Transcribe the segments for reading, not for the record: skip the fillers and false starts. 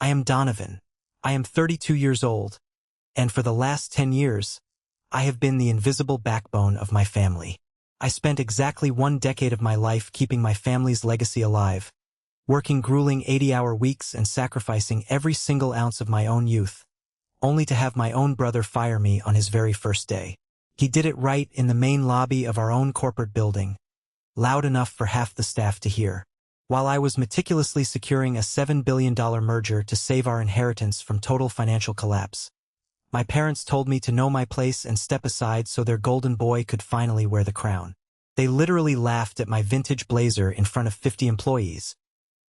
I am Donovan. I am 32 years old, and for the last 10 years, I have been the invisible backbone of my family. I spent exactly 1 decade of my life keeping my family's legacy alive, working grueling 80-hour weeks and sacrificing every single ounce of my own youth, only to have my own brother fire me on his very first day. He did it right in the main lobby of our own corporate building, loud enough for half the staff to hear. While I was meticulously securing a $7 billion merger to save our inheritance from total financial collapse, my parents told me to know my place and step aside so their golden boy could finally wear the crown. They literally laughed at my vintage blazer in front of 50 employees,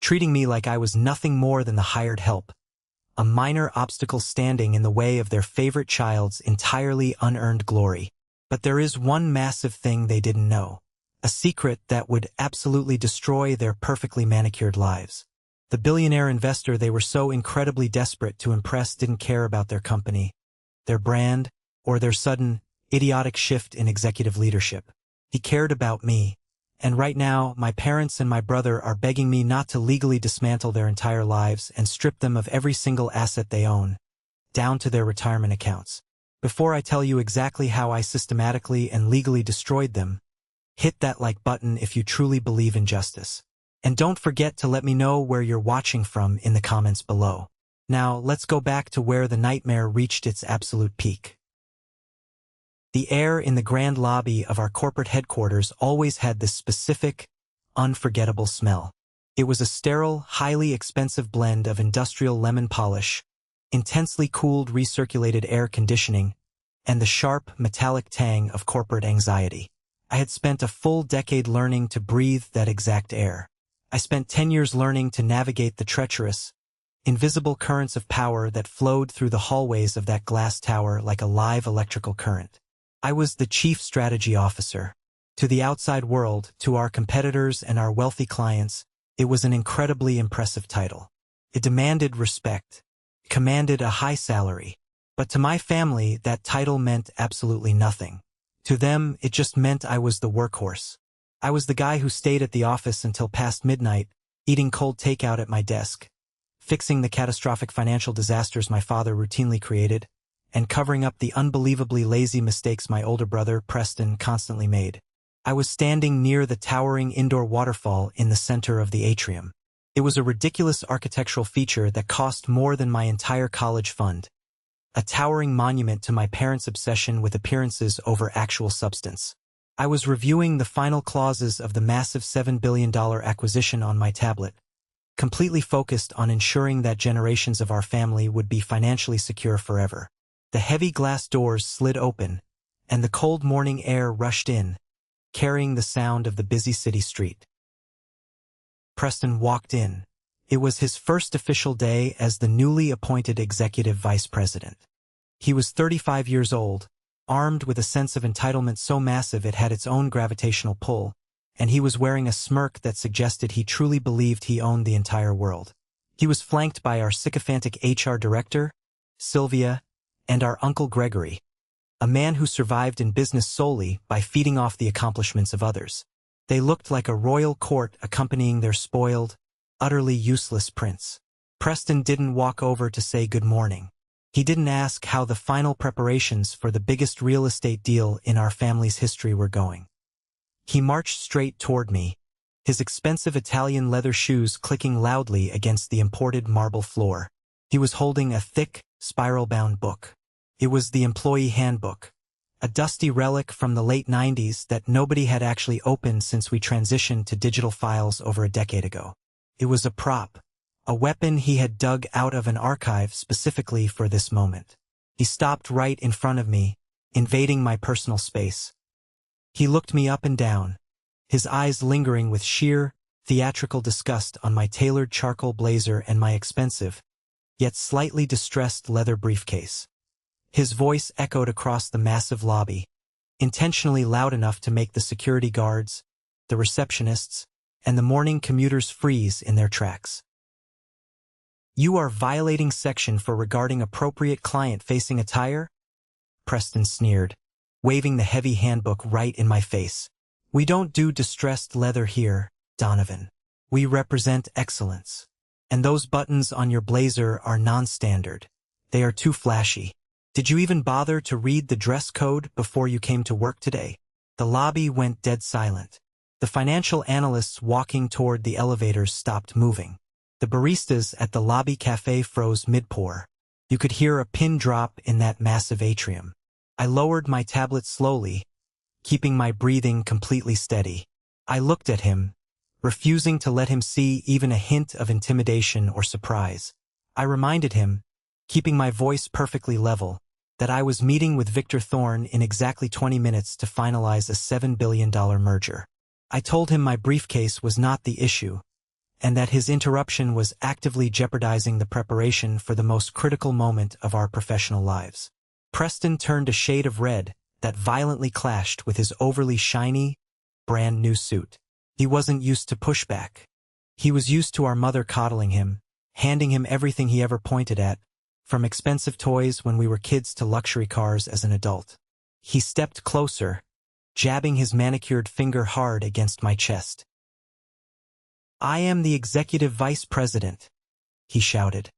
treating me like I was nothing more than the hired help, a minor obstacle standing in the way of their favorite child's entirely unearned glory. But there is one massive thing they didn't know, a secret that would absolutely destroy their perfectly manicured lives. The billionaire investor they were so incredibly desperate to impress didn't care about their company, their brand, or their sudden, idiotic shift in executive leadership. He cared about me, and right now my parents and my brother are begging me not to legally dismantle their entire lives and strip them of every single asset they own, down to their retirement accounts. Before I tell you exactly how I systematically and legally destroyed them, hit that like button if you truly believe in justice. And don't forget to let me know where you're watching from in the comments below. Now, let's go back to where the nightmare reached its absolute peak. The air in the grand lobby of our corporate headquarters always had this specific, unforgettable smell. It was a sterile, highly expensive blend of industrial lemon polish, intensely cooled recirculated air conditioning, and the sharp, metallic tang of corporate anxiety. I had spent a full decade learning to breathe that exact air. I spent 10 years learning to navigate the treacherous, invisible currents of power that flowed through the hallways of that glass tower like a live electrical current. I was the chief strategy officer. To the outside world, to our competitors and our wealthy clients, it was an incredibly impressive title. It demanded respect, commanded a high salary. But to my family, that title meant absolutely nothing. To them, it just meant I was the workhorse. I was the guy who stayed at the office until past midnight, eating cold takeout at my desk, fixing the catastrophic financial disasters my father routinely created, and covering up the unbelievably lazy mistakes my older brother, Preston, constantly made. I was standing near the towering indoor waterfall in the center of the atrium. It was a ridiculous architectural feature that cost more than my entire college fund, a towering monument to my parents' obsession with appearances over actual substance. I was reviewing the final clauses of the massive $7 billion acquisition on my tablet, completely focused on ensuring that generations of our family would be financially secure forever. The heavy glass doors slid open, and the cold morning air rushed in, carrying the sound of the busy city street. Preston walked in. It was his first official day as the newly appointed executive vice president. He was 35 years old, armed with a sense of entitlement so massive it had its own gravitational pull, and he was wearing a smirk that suggested he truly believed he owned the entire world. He was flanked by our sycophantic HR director, Sylvia, and our Uncle Gregory, a man who survived in business solely by feeding off the accomplishments of others. They looked like a royal court accompanying their spoiled, utterly useless prince. Preston didn't walk over to say good morning. He didn't ask how the final preparations for the biggest real estate deal in our family's history were going. He marched straight toward me, his expensive Italian leather shoes clicking loudly against the imported marble floor. He was holding a thick, spiral-bound book. It was the employee handbook, a dusty relic from the late 90s that nobody had actually opened since we transitioned to digital files over a decade ago. It was a prop, a weapon he had dug out of an archive specifically for this moment. He stopped right in front of me, invading my personal space. He looked me up and down, his eyes lingering with sheer, theatrical disgust on my tailored charcoal blazer and my expensive, yet slightly distressed leather briefcase. His voice echoed across the massive lobby, intentionally loud enough to make the security guards, the receptionists, and the morning commuters freeze in their tracks. "You are violating section for regarding appropriate client-facing attire?" Preston sneered, waving the heavy handbook right in my face. "We don't do distressed leather here, Donovan. We represent excellence." And those buttons on your blazer are non-standard. They are too flashy. Did you even bother to read the dress code before you came to work today? The lobby went dead silent. The financial analysts walking toward the elevators stopped moving. The baristas at the lobby cafe froze mid-pour. You could hear a pin drop in that massive atrium. I lowered my tablet slowly, keeping my breathing completely steady. I looked at him, refusing to let him see even a hint of intimidation or surprise. I reminded him, keeping my voice perfectly level, that I was meeting with Victor Thorne in exactly 20 minutes to finalize a $7 billion merger. I told him my briefcase was not the issue, and that his interruption was actively jeopardizing the preparation for the most critical moment of our professional lives. Preston turned a shade of red that violently clashed with his overly shiny, brand-new suit. He wasn't used to pushback. He was used to our mother coddling him, handing him everything he ever pointed at, from expensive toys when we were kids to luxury cars as an adult. He stepped closer, jabbing his manicured finger hard against my chest. "I am the executive vice president," he shouted,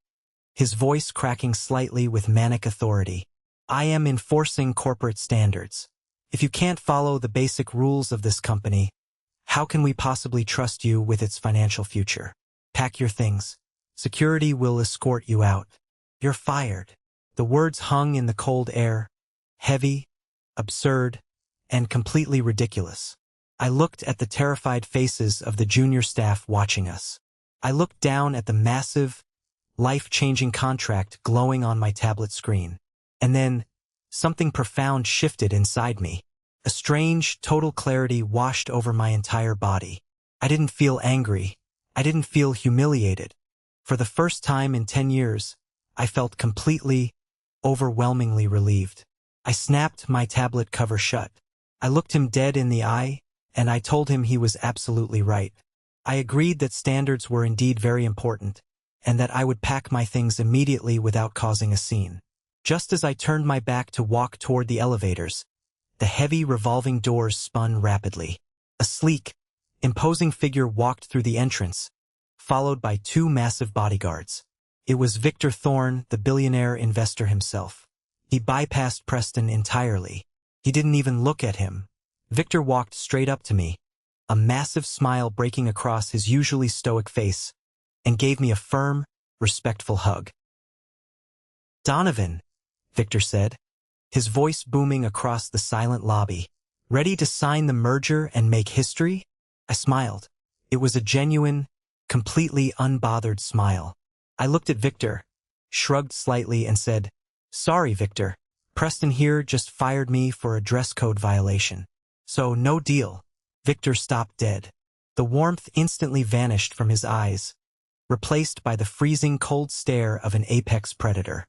his voice cracking slightly with manic authority. "I am enforcing corporate standards. If you can't follow the basic rules of this company, how can we possibly trust you with its financial future? Pack your things. Security will escort you out. You're fired." The words hung in the cold air, heavy, absurd, and completely ridiculous. I looked at the terrified faces of the junior staff watching us. I looked down at the massive, life-changing contract glowing on my tablet screen. And then, something profound shifted inside me. A strange, total clarity washed over my entire body. I didn't feel angry. I didn't feel humiliated. For the first time in 10 years, I felt completely, overwhelmingly relieved. I snapped my tablet cover shut. I looked him dead in the eye, and I told him he was absolutely right. I agreed that standards were indeed very important, and that I would pack my things immediately without causing a scene. Just as I turned my back to walk toward the elevators, the heavy revolving doors spun rapidly. A sleek, imposing figure walked through the entrance, followed by 2 massive bodyguards. It was Victor Thorne, the billionaire investor himself. He bypassed Preston entirely. He didn't even look at him. Victor walked straight up to me, a massive smile breaking across his usually stoic face, and gave me a firm, respectful hug. "Donovan," Victor said, his voice booming across the silent lobby. "Ready to sign the merger and make history?" I smiled. It was a genuine, completely unbothered smile. I looked at Victor, shrugged slightly, and said, "Sorry, Victor. Preston here just fired me for a dress code violation. So, no deal." Victor stopped dead. The warmth instantly vanished from his eyes, replaced by the freezing cold stare of an apex predator.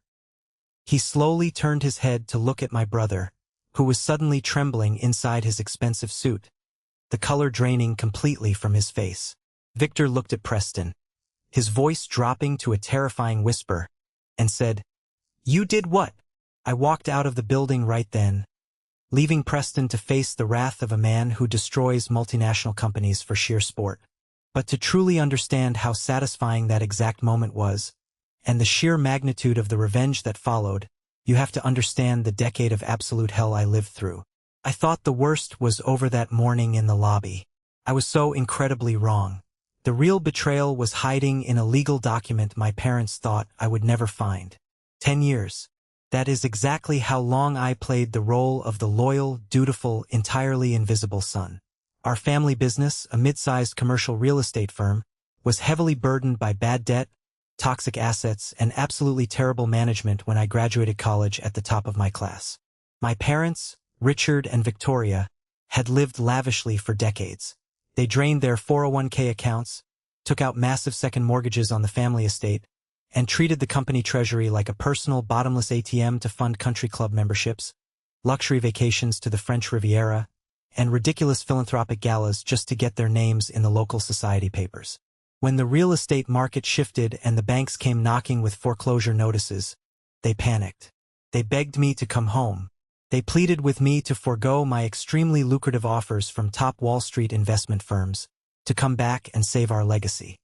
He slowly turned his head to look at my brother, who was suddenly trembling inside his expensive suit, the color draining completely from his face. Victor looked at Preston, his voice dropping to a terrifying whisper, and said, "You did what?" I walked out of the building right then, leaving Preston to face the wrath of a man who destroys multinational companies for sheer sport. But to truly understand how satisfying that exact moment was, and the sheer magnitude of the revenge that followed, you have to understand the decade of absolute hell I lived through. I thought the worst was over that morning in the lobby. I was so incredibly wrong. The real betrayal was hiding in a legal document my parents thought I would never find. 10 years. That is exactly how long I played the role of the loyal, dutiful, entirely invisible son. Our family business, a mid-sized commercial real estate firm, was heavily burdened by bad debt, toxic assets, and absolutely terrible management when I graduated college at the top of my class. My parents, Richard and Victoria, had lived lavishly for decades. They drained their 401k accounts, took out massive second mortgages on the family estate, and treated the company treasury like a personal bottomless ATM to fund country club memberships, luxury vacations to the French Riviera, and ridiculous philanthropic galas just to get their names in the local society papers. When the real estate market shifted and the banks came knocking with foreclosure notices, they panicked. They begged me to come home. They pleaded with me to forego my extremely lucrative offers from top Wall Street investment firms, to come back and save our legacy.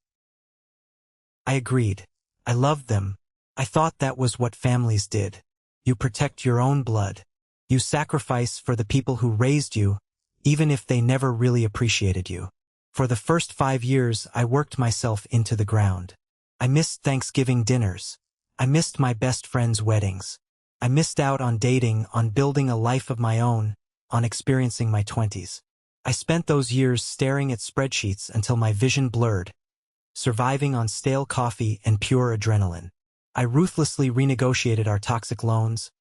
I agreed. I loved them. I thought that was what families did. You protect your own blood. You sacrifice for the people who raised you, even if they never really appreciated you. For the first 5 years, I worked myself into the ground. I missed Thanksgiving dinners. I missed my best friends' weddings. I missed out on dating, on building a life of my own, on experiencing my 20s. I spent those years staring at spreadsheets until my vision blurred, surviving on stale coffee and pure adrenaline. I ruthlessly renegotiated our toxic loans.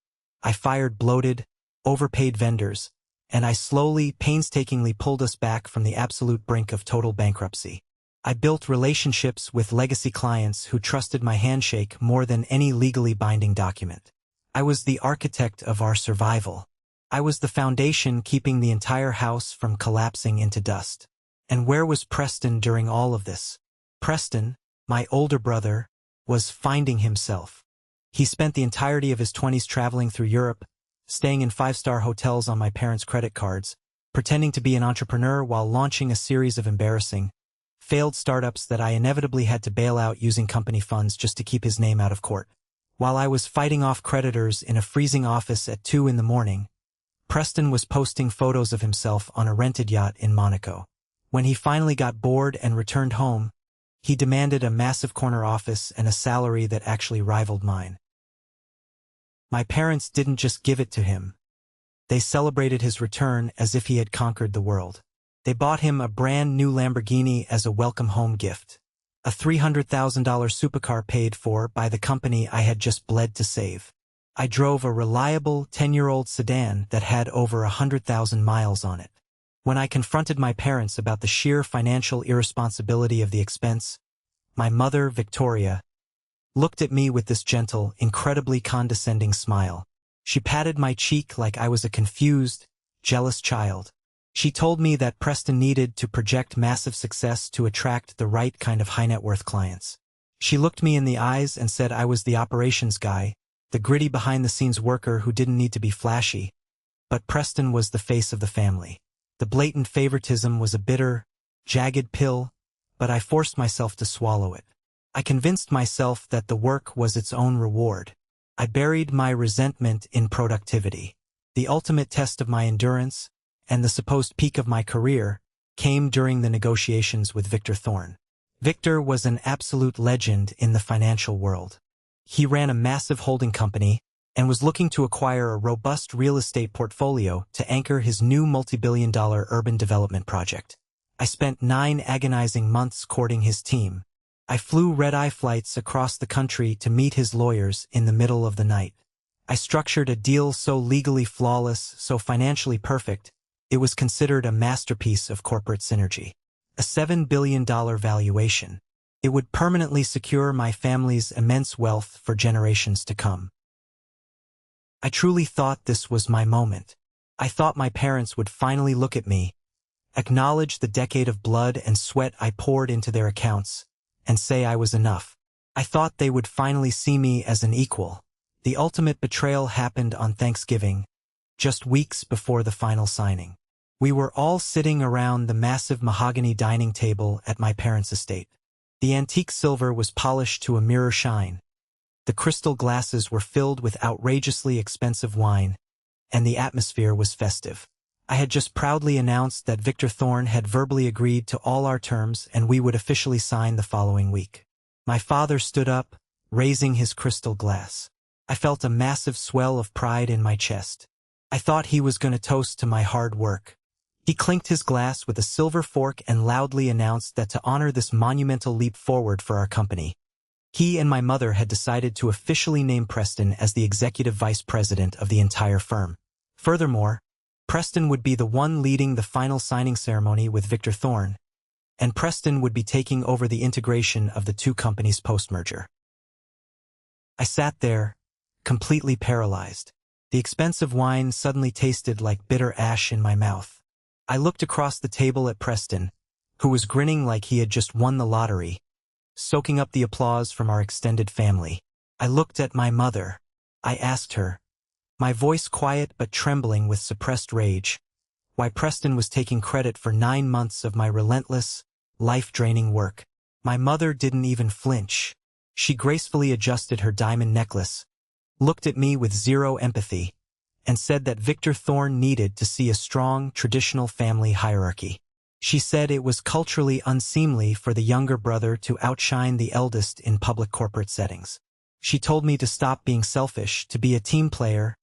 I fired bloated, overpaid vendors, and I slowly, painstakingly pulled us back from the absolute brink of total bankruptcy. I built relationships with legacy clients who trusted my handshake more than any legally binding document. I was the architect of our survival. I was the foundation keeping the entire house from collapsing into dust. And where was Preston during all of this? Preston, my older brother, was finding himself. He spent the entirety of his 20s traveling through Europe, staying in 5-star hotels on my parents' credit cards, pretending to be an entrepreneur while launching a series of embarrassing, failed startups that I inevitably had to bail out using company funds just to keep his name out of court. While I was fighting off creditors in a freezing office at 2 a.m, Preston was posting photos of himself on a rented yacht in Monaco. When he finally got bored and returned home, he demanded a massive corner office and a salary that actually rivaled mine. My parents didn't just give it to him. They celebrated his return as if he had conquered the world. They bought him a brand new Lamborghini as a welcome home gift. A $300,000 supercar paid for by the company I had just bled to save. I drove a reliable 10-year-old sedan that had over 100,000 miles on it. When I confronted my parents about the sheer financial irresponsibility of the expense, my mother, Victoria, looked at me with this gentle, incredibly condescending smile. She patted my cheek like I was a confused, jealous child. She told me that Preston needed to project massive success to attract the right kind of high-net-worth clients. She looked me in the eyes and said I was the operations guy, the gritty behind-the-scenes worker who didn't need to be flashy. But Preston was the face of the family. The blatant favoritism was a bitter, jagged pill, but I forced myself to swallow it. I convinced myself that the work was its own reward. I buried my resentment in productivity. The ultimate test of my endurance, and the supposed peak of my career, came during the negotiations with Victor Thorne. Victor was an absolute legend in the financial world. He ran a massive holding company and was looking to acquire a robust real estate portfolio to anchor his new multi-billion-dollar urban development project. I spent 9 agonizing months courting his team. I flew red-eye flights across the country to meet his lawyers in the middle of the night. I structured a deal so legally flawless, so financially perfect, it was considered a masterpiece of corporate synergy. A $7 billion valuation. It would permanently secure my family's immense wealth for generations to come. I truly thought this was my moment. I thought my parents would finally look at me, acknowledge the decade of blood and sweat I poured into their accounts, and say I was enough. I thought they would finally see me as an equal. The ultimate betrayal happened on Thanksgiving, just weeks before the final signing. We were all sitting around the massive mahogany dining table at my parents' estate. The antique silver was polished to a mirror shine. The crystal glasses were filled with outrageously expensive wine, and the atmosphere was festive. I had just proudly announced that Victor Thorne had verbally agreed to all our terms and we would officially sign the following week. My father stood up, raising his crystal glass. I felt a massive swell of pride in my chest. I thought he was going to toast to my hard work. He clinked his glass with a silver fork and loudly announced that to honor this monumental leap forward for our company, he and my mother had decided to officially name Preston as the executive vice president of the entire firm. Furthermore, Preston would be the one leading the final signing ceremony with Victor Thorne, and Preston would be taking over the integration of the two companies post-merger. I sat there, completely paralyzed. The expensive wine suddenly tasted like bitter ash in my mouth. I looked across the table at Preston, who was grinning like he had just won the lottery, soaking up the applause from our extended family. I looked at my mother. I asked her, my voice quiet but trembling with suppressed rage, why Preston was taking credit for 9 months of my relentless, life-draining work. My mother didn't even flinch. She gracefully adjusted her diamond necklace, looked at me with zero empathy, and said that Victor Thorne needed to see a strong, traditional family hierarchy. She said it was culturally unseemly for the younger brother to outshine the eldest in public corporate settings. She told me to stop being selfish, to be a team player,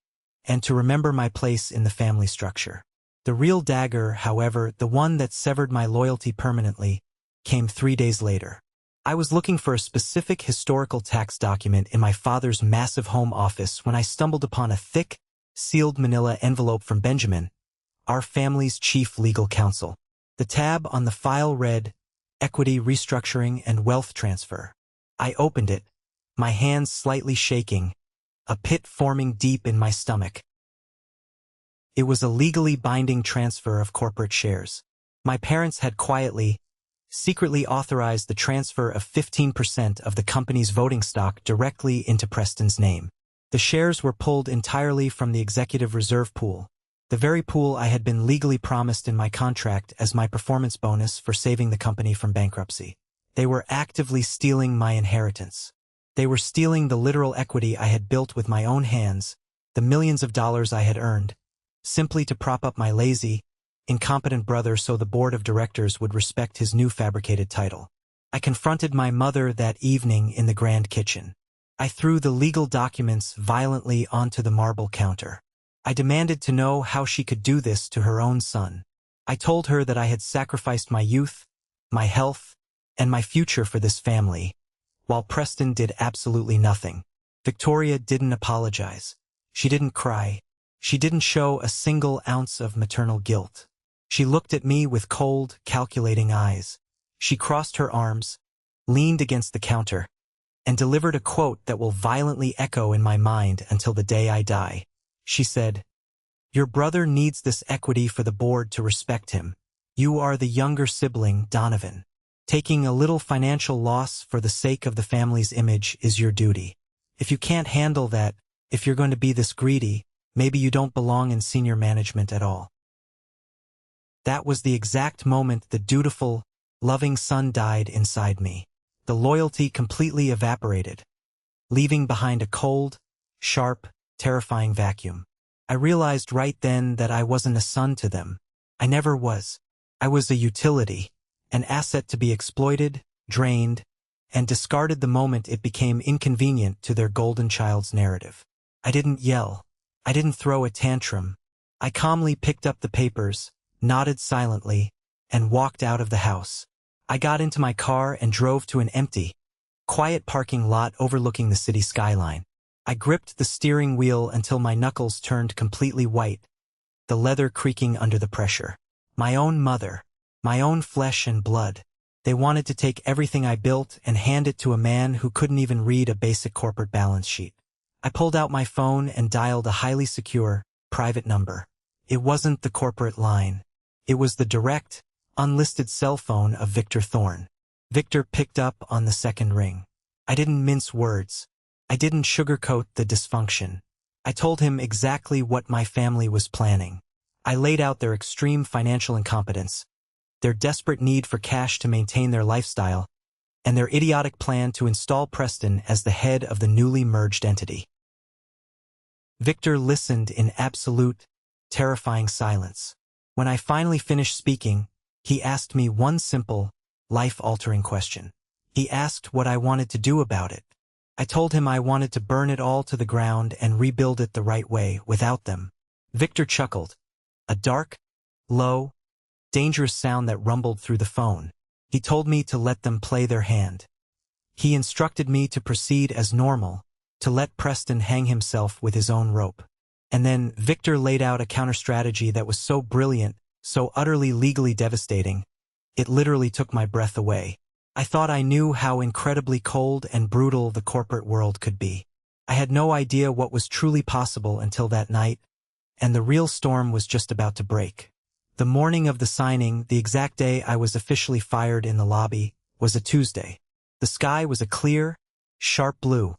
and to remember my place in the family structure. The real dagger, however, the one that severed my loyalty permanently, came 3 days later. I was looking for a specific historical tax document in my father's massive home office when I stumbled upon a thick, sealed manila envelope from Benjamin, our family's chief legal counsel. The tab on the file read, Equity Restructuring and Wealth Transfer. I opened it, my hands slightly shaking, a pit forming deep in my stomach. It was a legally binding transfer of corporate shares. My parents had secretly authorized the transfer of 15% of the company's voting stock directly into Preston's name. The shares were pulled entirely from the executive reserve pool, the very pool I had been legally promised in my contract as my performance bonus for saving the company from bankruptcy. They were actively stealing my inheritance. They were stealing the literal equity I had built with my own hands, the millions of dollars I had earned, simply to prop up my lazy, incompetent brother so the board of directors would respect his new fabricated title. I confronted my mother that evening in the grand kitchen. I threw the legal documents violently onto the marble counter. I demanded to know how she could do this to her own son. I told her that I had sacrificed my youth, my health, and my future for this family, while Preston did absolutely nothing. Victoria didn't apologize. She didn't cry. She didn't show a single ounce of maternal guilt. She looked at me with cold, calculating eyes. She crossed her arms, leaned against the counter, and delivered a quote that will violently echo in my mind until the day I die. She said, "Your brother needs this equity for the board to respect him. You are the younger sibling, Donovan. Taking a little financial loss for the sake of the family's image is your duty. If you can't handle that, if you're going to be this greedy, maybe you don't belong in senior management at all." That was the exact moment the dutiful, loving son died inside me. The loyalty completely evaporated, leaving behind a cold, sharp, terrifying vacuum. I realized right then that I wasn't a son to them. I never was. I was a utility, an asset to be exploited, drained, and discarded the moment it became inconvenient to their golden child's narrative. I didn't yell. I didn't throw a tantrum. I calmly picked up the papers, nodded silently, and walked out of the house. I got into my car and drove to an empty, quiet parking lot overlooking the city skyline. I gripped the steering wheel until my knuckles turned completely white, the leather creaking under the pressure. My own mother, my own flesh and blood. They wanted to take everything I built and hand it to a man who couldn't even read a basic corporate balance sheet. I pulled out my phone and dialed a highly secure, private number. It wasn't the corporate line. It was the direct, unlisted cell phone of Victor Thorne. Victor picked up on the second ring. I didn't mince words. I didn't sugarcoat the dysfunction. I told him exactly what my family was planning. I laid out their extreme financial incompetence, their desperate need for cash to maintain their lifestyle, and their idiotic plan to install Preston as the head of the newly merged entity. Victor listened in absolute, terrifying silence. When I finally finished speaking, he asked me one simple, life-altering question. He asked what I wanted to do about it. I told him I wanted to burn it all to the ground and rebuild it the right way, without them. Victor chuckled. A dark, low, dangerous sound that rumbled through the phone. He told me to let them play their hand. He instructed me to proceed as normal, to let Preston hang himself with his own rope. And then Victor laid out a counter-strategy that was so brilliant, so utterly legally devastating, it literally took my breath away. I thought I knew how incredibly cold and brutal the corporate world could be. I had no idea what was truly possible until that night, and the real storm was just about to break. The morning of the signing, the exact day I was officially fired in the lobby, was a Tuesday. The sky was a clear, sharp blue,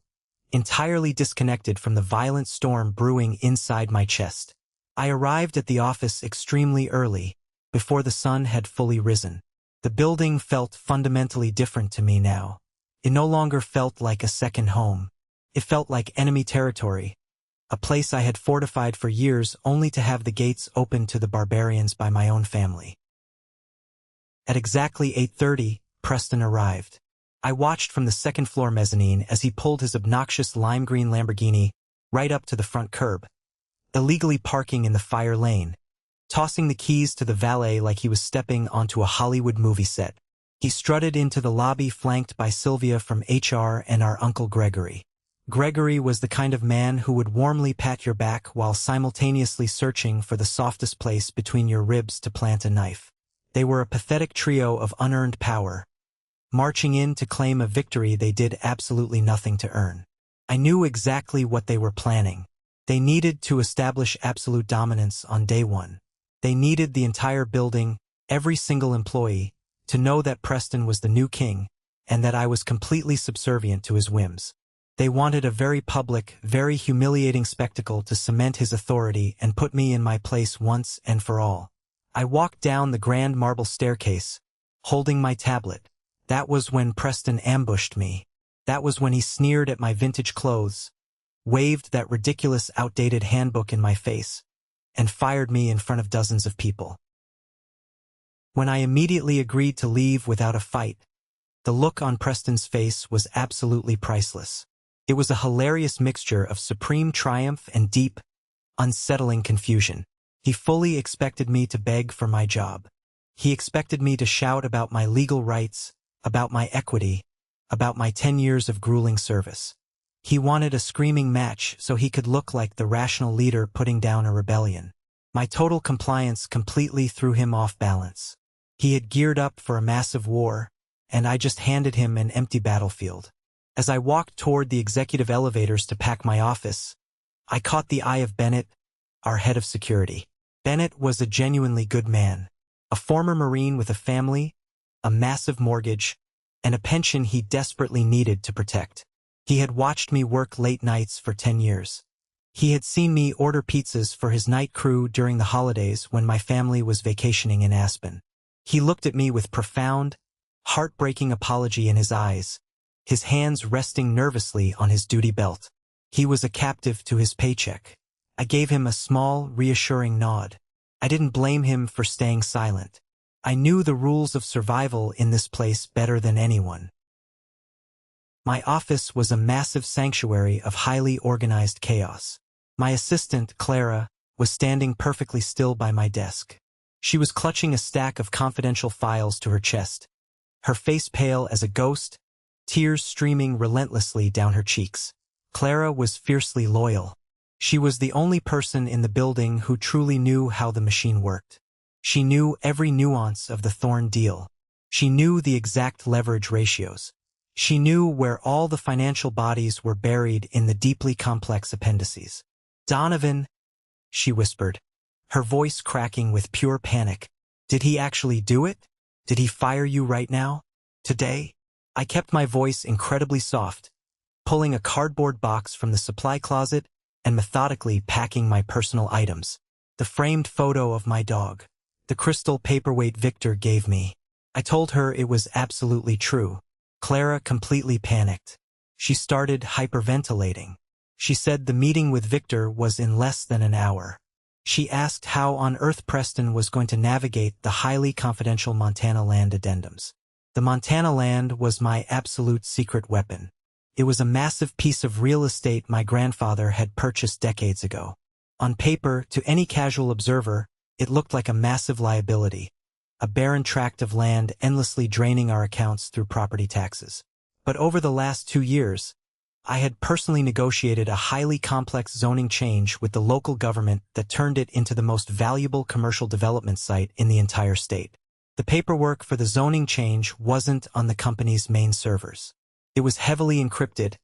entirely disconnected from the violent storm brewing inside my chest. I arrived at the office extremely early, before the sun had fully risen. The building felt fundamentally different to me now. It no longer felt like a second home. It felt like enemy territory, a place I had fortified for years only to have the gates opened to the barbarians by my own family. At exactly 8:30, Preston arrived. I watched from the second-floor mezzanine as he pulled his obnoxious lime-green Lamborghini right up to the front curb, illegally parking in the fire lane, tossing the keys to the valet like he was stepping onto a Hollywood movie set. He strutted into the lobby flanked by Sylvia from HR and our Uncle Gregory. Gregory was the kind of man who would warmly pat your back while simultaneously searching for the softest place between your ribs to plant a knife. They were a pathetic trio of unearned power, marching in to claim a victory they did absolutely nothing to earn. I knew exactly what they were planning. They needed to establish absolute dominance on day one. They needed the entire building, every single employee, to know that Preston was the new king, and that I was completely subservient to his whims. They wanted a very public, very humiliating spectacle to cement his authority and put me in my place once and for all. I walked down the grand marble staircase, holding my tablet. That was when Preston ambushed me. That was when he sneered at my vintage clothes, waved that ridiculous outdated handbook in my face, and fired me in front of dozens of people. When I immediately agreed to leave without a fight, the look on Preston's face was absolutely priceless. It was a hilarious mixture of supreme triumph and deep, unsettling confusion. He fully expected me to beg for my job. He expected me to shout about my legal rights, about my equity, about my 10 years of grueling service. He wanted a screaming match so he could look like the rational leader putting down a rebellion. My total compliance completely threw him off balance. He had geared up for a massive war, and I just handed him an empty battlefield. As I walked toward the executive elevators to pack my office, I caught the eye of Bennett, our head of security. Bennett was a genuinely good man, a former Marine with a family, a massive mortgage, and a pension he desperately needed to protect. He had watched me work late nights for 10 years. He had seen me order pizzas for his night crew during the holidays when my family was vacationing in Aspen. He looked at me with profound, heartbreaking apology in his eyes, his hands resting nervously on his duty belt. He was a captive to his paycheck. I gave him a small, reassuring nod. I didn't blame him for staying silent. I knew the rules of survival in this place better than anyone. My office was a massive sanctuary of highly organized chaos. My assistant, Clara, was standing perfectly still by my desk. She was clutching a stack of confidential files to her chest, her face pale as a ghost, tears streaming relentlessly down her cheeks. Clara was fiercely loyal. She was the only person in the building who truly knew how the machine worked. She knew every nuance of the Thorn deal. She knew the exact leverage ratios. She knew where all the financial bodies were buried in the deeply complex appendices. "Donovan," she whispered, her voice cracking with pure panic. "Did he actually do it? Did he fire you right now? Today?" I kept my voice incredibly soft, pulling a cardboard box from the supply closet and methodically packing my personal items. The framed photo of my dog, the crystal paperweight Victor gave me. I told her it was absolutely true. Clara completely panicked. She started hyperventilating. She said the meeting with Victor was in less than an hour. She asked how on earth Preston was going to navigate the highly confidential Montana land addendums. The Montana land was my absolute secret weapon. It was a massive piece of real estate my grandfather had purchased decades ago. On paper, to any casual observer, it looked like a massive liability, a barren tract of land endlessly draining our accounts through property taxes. But over the last 2 years, I had personally negotiated a highly complex zoning change with the local government that turned it into the most valuable commercial development site in the entire state. The paperwork for the zoning change wasn't on the company's main servers. It was heavily encrypted,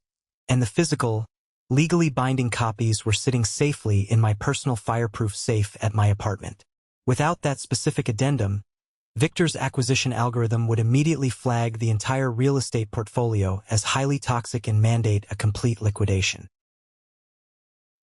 and the physical, legally binding copies were sitting safely in my personal fireproof safe at my apartment. Without that specific addendum, Victor's acquisition algorithm would immediately flag the entire real estate portfolio as highly toxic and mandate a complete liquidation.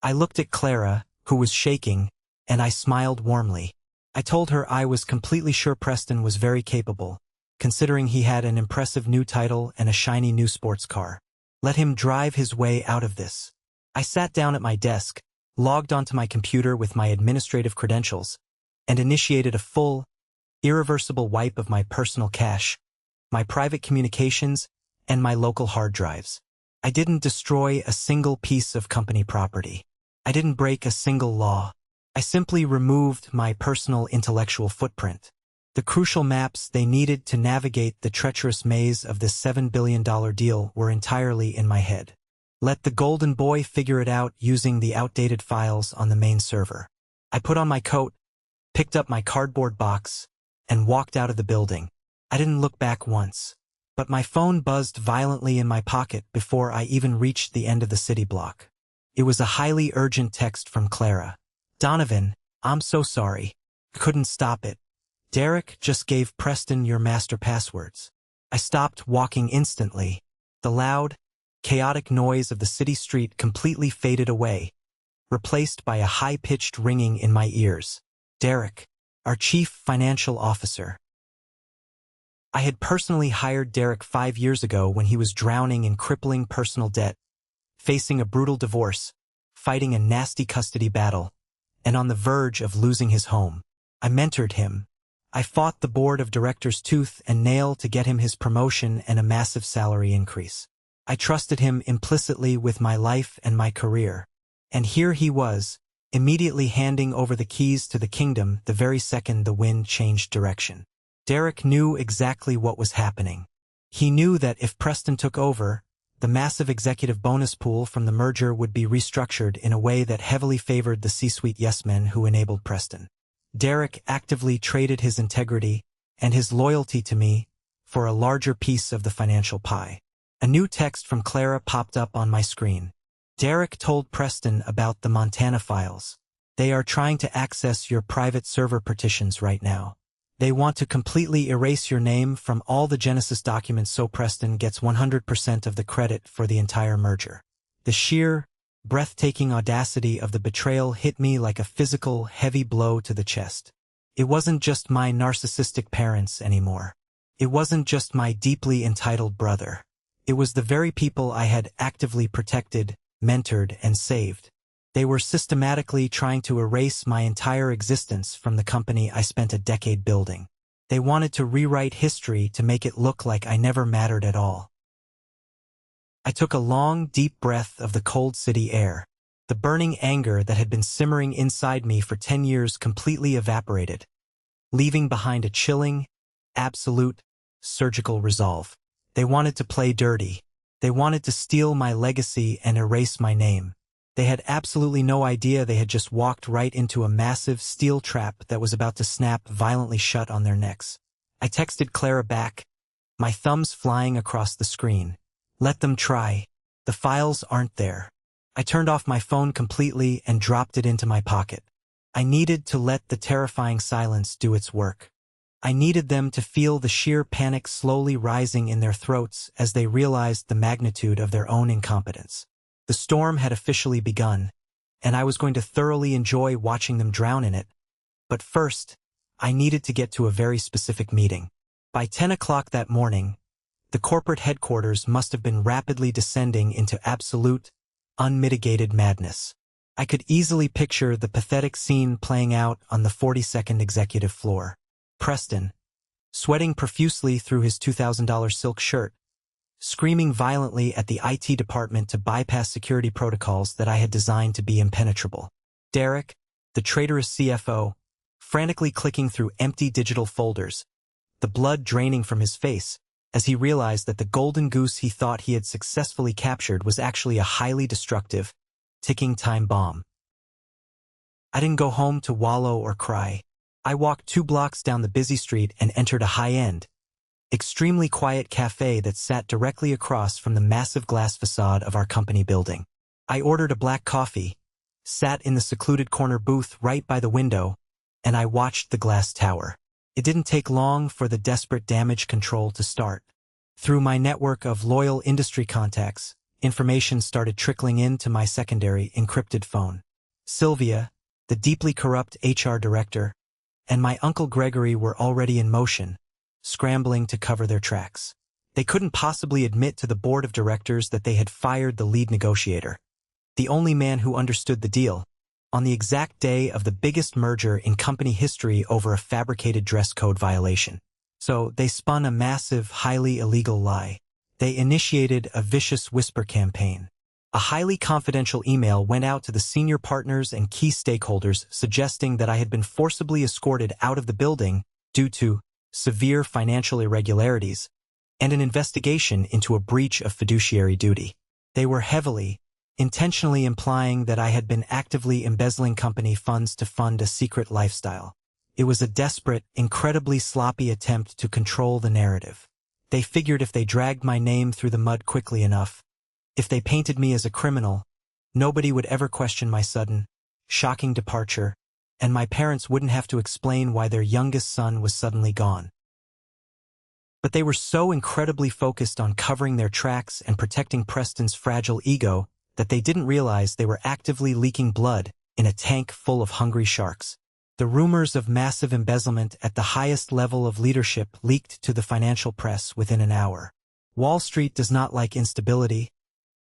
I looked at Clara, who was shaking, and I smiled warmly. I told her I was completely sure Preston was very capable, considering he had an impressive new title and a shiny new sports car. Let him drive his way out of this. I sat down at my desk, logged onto my computer with my administrative credentials, and initiated a full, irreversible wipe of my personal cache, my private communications, and my local hard drives. I didn't destroy a single piece of company property. I didn't break a single law. I simply removed my personal intellectual footprint. The crucial maps they needed to navigate the treacherous maze of this $7 billion deal were entirely in my head. Let the golden boy figure it out using the outdated files on the main server. I put on my coat, picked up my cardboard box, and walked out of the building. I didn't look back once, but my phone buzzed violently in my pocket before I even reached the end of the city block. It was a highly urgent text from Clara. "Donovan, I'm so sorry. Couldn't stop it. Derek just gave Preston your master passwords." I stopped walking instantly. The loud, chaotic noise of the city street completely faded away, replaced by a high-pitched ringing in my ears. Derek, our chief financial officer. I had personally hired Derek 5 years ago when he was drowning in crippling personal debt, facing a brutal divorce, fighting a nasty custody battle, and on the verge of losing his home. I mentored him. I fought the board of directors tooth and nail to get him his promotion and a massive salary increase. I trusted him implicitly with my life and my career. And here he was, immediately handing over the keys to the kingdom the very second the wind changed direction. Derek knew exactly what was happening. He knew that if Preston took over, the massive executive bonus pool from the merger would be restructured in a way that heavily favored the C-suite yes-men who enabled Preston. Derek actively traded his integrity and his loyalty to me for a larger piece of the financial pie. A new text from Clara popped up on my screen. Derek told Preston about the Montana files. They are trying to access your private server partitions right now. They want to completely erase your name from all the Genesis documents so Preston gets 100% of the credit for the entire merger. The sheer, breathtaking audacity of the betrayal hit me like a physical, heavy blow to the chest. It wasn't just my narcissistic parents anymore. It wasn't just my deeply entitled brother. It was the very people I had actively protected, mentored, and saved. They were systematically trying to erase my entire existence from the company I spent a decade building. They wanted to rewrite history to make it look like I never mattered at all. I took a long, deep breath of the cold city air. The burning anger that had been simmering inside me for 10 years completely evaporated, leaving behind a chilling, absolute, surgical resolve. They wanted to play dirty. They wanted to steal my legacy and erase my name. They had absolutely no idea they had just walked right into a massive steel trap that was about to snap violently shut on their necks. I texted Clara back, my thumbs flying across the screen. Let them try. The files aren't there. I turned off my phone completely and dropped it into my pocket. I needed to let the terrifying silence do its work. I needed them to feel the sheer panic slowly rising in their throats as they realized the magnitude of their own incompetence. The storm had officially begun, and I was going to thoroughly enjoy watching them drown in it. But first, I needed to get to a very specific meeting. By 10 o'clock that morning, the corporate headquarters must have been rapidly descending into absolute, unmitigated madness. I could easily picture the pathetic scene playing out on the 42nd executive floor. Preston, sweating profusely through his $2,000 silk shirt, screaming violently at the IT department to bypass security protocols that I had designed to be impenetrable. Derek, the traitorous CFO, frantically clicking through empty digital folders, the blood draining from his face, as he realized that the golden goose he thought he had successfully captured was actually a highly destructive, ticking time bomb. I didn't go home to wallow or cry. I walked 2 blocks down the busy street and entered a high-end, extremely quiet cafe that sat directly across from the massive glass facade of our company building. I ordered a black coffee, sat in the secluded corner booth right by the window, and I watched the glass tower. It didn't take long for the desperate damage control to start. Through my network of loyal industry contacts, information started trickling into my secondary encrypted phone. Sylvia, the deeply corrupt HR director, and my Uncle Gregory were already in motion, scrambling to cover their tracks. They couldn't possibly admit to the board of directors that they had fired the lead negotiator, the only man who understood the deal, on the exact day of the biggest merger in company history over a fabricated dress code violation. So they spun a massive, highly illegal lie. They initiated a vicious whisper campaign. A highly confidential email went out to the senior partners and key stakeholders suggesting that I had been forcibly escorted out of the building due to severe financial irregularities and an investigation into a breach of fiduciary duty. They were intentionally implying that I had been actively embezzling company funds to fund a secret lifestyle. It was a desperate, incredibly sloppy attempt to control the narrative. They figured if they dragged my name through the mud quickly enough, if they painted me as a criminal, nobody would ever question my sudden, shocking departure, and my parents wouldn't have to explain why their youngest son was suddenly gone. But they were so incredibly focused on covering their tracks and protecting Preston's fragile ego that they didn't realize they were actively leaking blood in a tank full of hungry sharks. The rumors of massive embezzlement at the highest level of leadership leaked to the financial press within an hour. Wall Street does not like instability,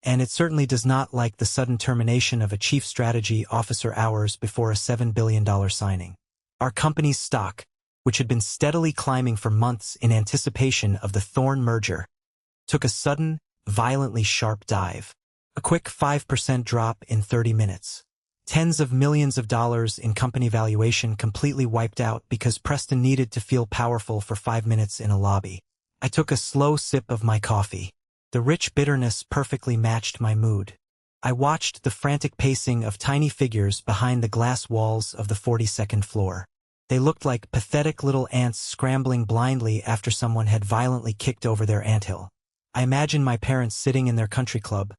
and it certainly does not like the sudden termination of a chief strategy officer hours before a $7 billion signing. Our company's stock, which had been steadily climbing for months in anticipation of the Thorn merger, took a sudden, violently sharp dive. A quick 5% drop in 30 minutes. Tens of millions of dollars in company valuation completely wiped out because Preston needed to feel powerful for 5 minutes in a lobby. I took a slow sip of my coffee. The rich bitterness perfectly matched my mood. I watched the frantic pacing of tiny figures behind the glass walls of the 42nd floor. They looked like pathetic little ants scrambling blindly after someone had violently kicked over their anthill. I imagined my parents sitting in their country club,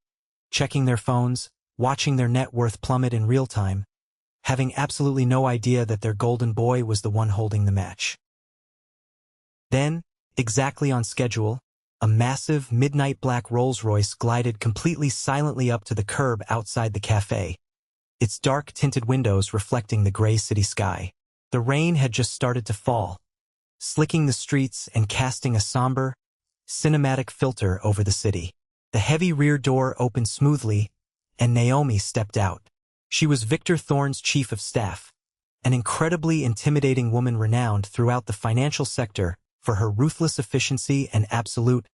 checking their phones, watching their net worth plummet in real time, having absolutely no idea that their golden boy was the one holding the match. Then, exactly on schedule, a massive midnight black Rolls-Royce glided completely silently up to the curb outside the cafe, its dark tinted windows reflecting the gray city sky. The rain had just started to fall, slicking the streets and casting a somber, cinematic filter over the city. The heavy rear door opened smoothly, and Naomi stepped out. She was Victor Thorne's chief of staff, an incredibly intimidating woman renowned throughout the financial sector for her ruthless efficiency and absolute,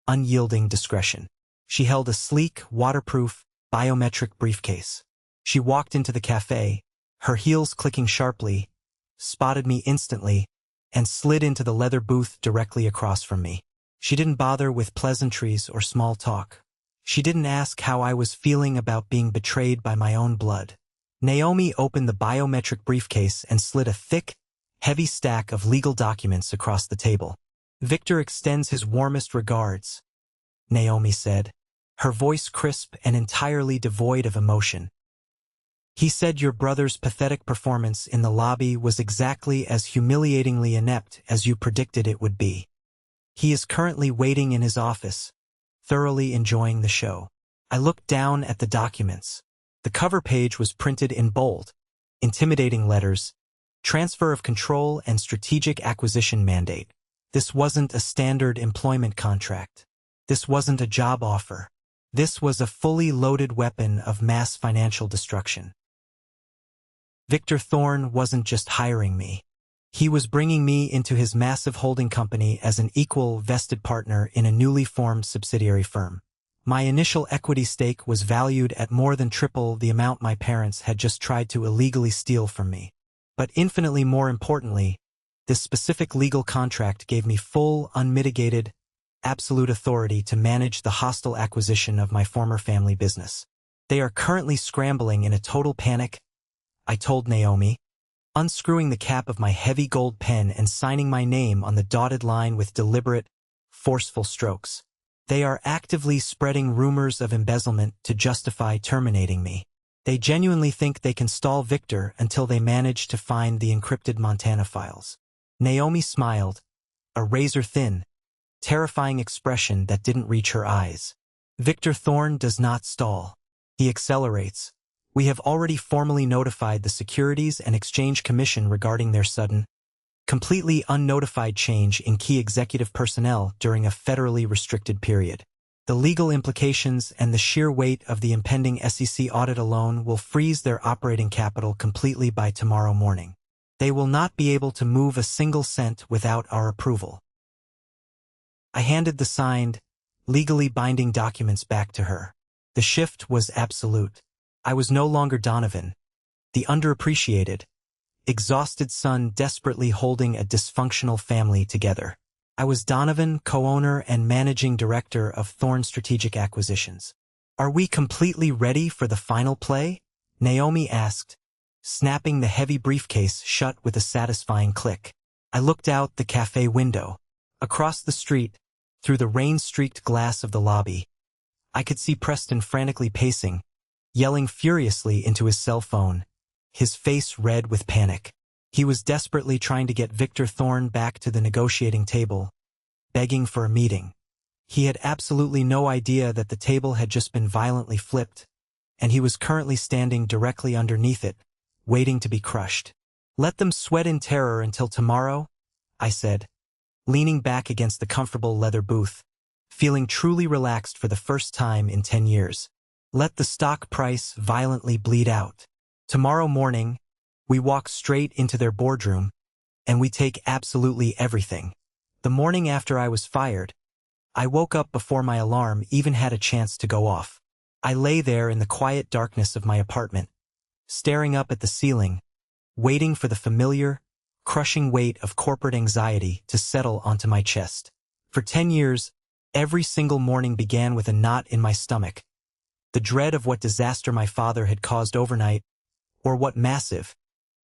unyielding discretion. She held a sleek, waterproof, biometric briefcase. She walked into the cafe, her heels clicking sharply, spotted me instantly, and slid into the leather booth directly across from me. She didn't bother with pleasantries or small talk. She didn't ask how I was feeling about being betrayed by my own blood. Naomi opened the biometric briefcase and slid a thick, heavy stack of legal documents across the table. "Victor extends his warmest regards," Naomi said, her voice crisp and entirely devoid of emotion. "He said your brother's pathetic performance in the lobby was exactly as humiliatingly inept as you predicted it would be. He is currently waiting in his office, thoroughly enjoying the show." I looked down at the documents. The cover page was printed in bold, intimidating letters, "Transfer of control and strategic acquisition mandate." This wasn't a standard employment contract. This wasn't a job offer. This was a fully loaded weapon of mass financial destruction. Victor Thorne wasn't just hiring me. He was bringing me into his massive holding company as an equal vested partner in a newly formed subsidiary firm. My initial equity stake was valued at more than triple the amount my parents had just tried to illegally steal from me. But infinitely more importantly, this specific legal contract gave me full, unmitigated, absolute authority to manage the hostile acquisition of my former family business. "They are currently scrambling in a total panic," I told Naomi, unscrewing the cap of my heavy gold pen and signing my name on the dotted line with deliberate, forceful strokes. "They are actively spreading rumors of embezzlement to justify terminating me. They genuinely think they can stall Victor until they manage to find the encrypted Montana files." Naomi smiled, a razor-thin, terrifying expression that didn't reach her eyes. "Victor Thorne does not stall. He accelerates. We have already formally notified the Securities and Exchange Commission regarding their sudden, completely unnotified change in key executive personnel during a federally restricted period. The legal implications and the sheer weight of the impending SEC audit alone will freeze their operating capital completely by tomorrow morning. They will not be able to move a single cent without our approval. I handed the signed, legally binding documents back to her. The shift was absolute. I was no longer Donovan, the underappreciated, exhausted son desperately holding a dysfunctional family together. I was Donovan, co-owner and managing director of Thorn Strategic Acquisitions. "Are we completely ready for the final play?" Naomi asked, snapping the heavy briefcase shut with a satisfying click. I looked out the cafe window. Across the street, through the rain-streaked glass of the lobby, I could see Preston frantically pacing, yelling furiously into his cell phone, his face red with panic. He was desperately trying to get Victor Thorn back to the negotiating table, begging for a meeting. He had absolutely no idea that the table had just been violently flipped, and he was currently standing directly underneath it, waiting to be crushed. "Let them sweat in terror until tomorrow," I said, leaning back against the comfortable leather booth, feeling truly relaxed for the first time in 10 years. "Let the stock price violently bleed out. Tomorrow morning, we walk straight into their boardroom, and we take absolutely everything." The morning after I was fired, I woke up before my alarm even had a chance to go off. I lay there in the quiet darkness of my apartment, staring up at the ceiling, waiting for the familiar, crushing weight of corporate anxiety to settle onto my chest. For 10 years, every single morning began with a knot in my stomach, the dread of what disaster my father had caused overnight, or what massive,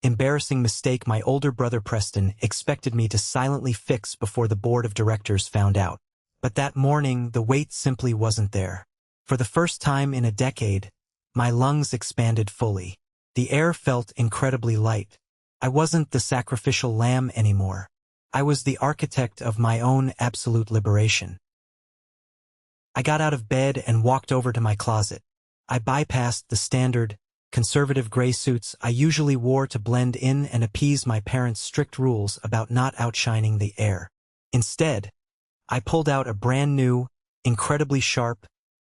embarrassing mistake my older brother Preston expected me to silently fix before the board of directors found out. But that morning, the weight simply wasn't there. For the first time in a decade, my lungs expanded fully. The air felt incredibly light. I wasn't the sacrificial lamb anymore. I was the architect of my own absolute liberation. I got out of bed and walked over to my closet. I bypassed the standard, conservative gray suits I usually wore to blend in and appease my parents' strict rules about not outshining the air. Instead, I pulled out a brand new, incredibly sharp,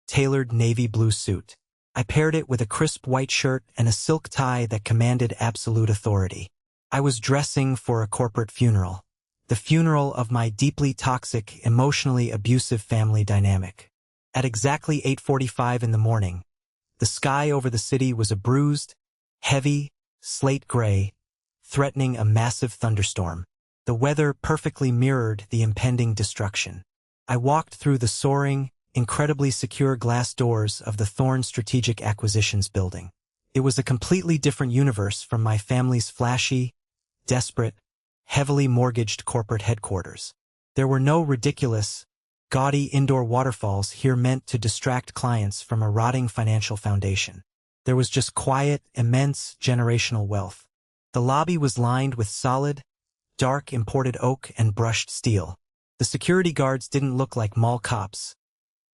tailored navy blue suit. I paired it with a crisp white shirt and a silk tie that commanded absolute authority. I was dressing for a corporate funeral. The funeral of my deeply toxic, emotionally abusive family dynamic. At exactly 8:45 in the morning, the sky over the city was a bruised, heavy, slate gray, threatening a massive thunderstorm. The weather perfectly mirrored the impending destruction. I walked through the soaring, incredibly secure glass doors of the Thorn Strategic Acquisitions building. It was a completely different universe from my family's flashy, desperate, heavily mortgaged corporate headquarters. There were no ridiculous, gaudy indoor waterfalls here meant to distract clients from a rotting financial foundation. There was just quiet, immense generational wealth. The lobby was lined with solid, dark imported oak and brushed steel. The security guards didn't look like mall cops.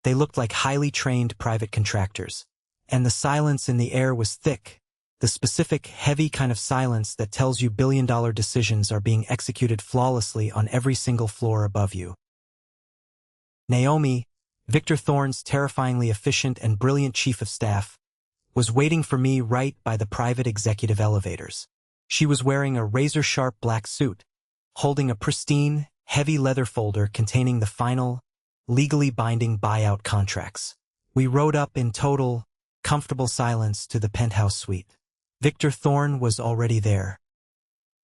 They looked like highly trained private contractors. And the silence in the air was thick, the specific, heavy kind of silence that tells you billion-dollar decisions are being executed flawlessly on every single floor above you. Naomi, Victor Thorn's terrifyingly efficient and brilliant chief of staff, was waiting for me right by the private executive elevators. She was wearing a razor-sharp black suit, holding a pristine, heavy leather folder containing the final, legally binding buyout contracts. We rode up in total, comfortable silence to the penthouse suite. Victor Thorn was already there.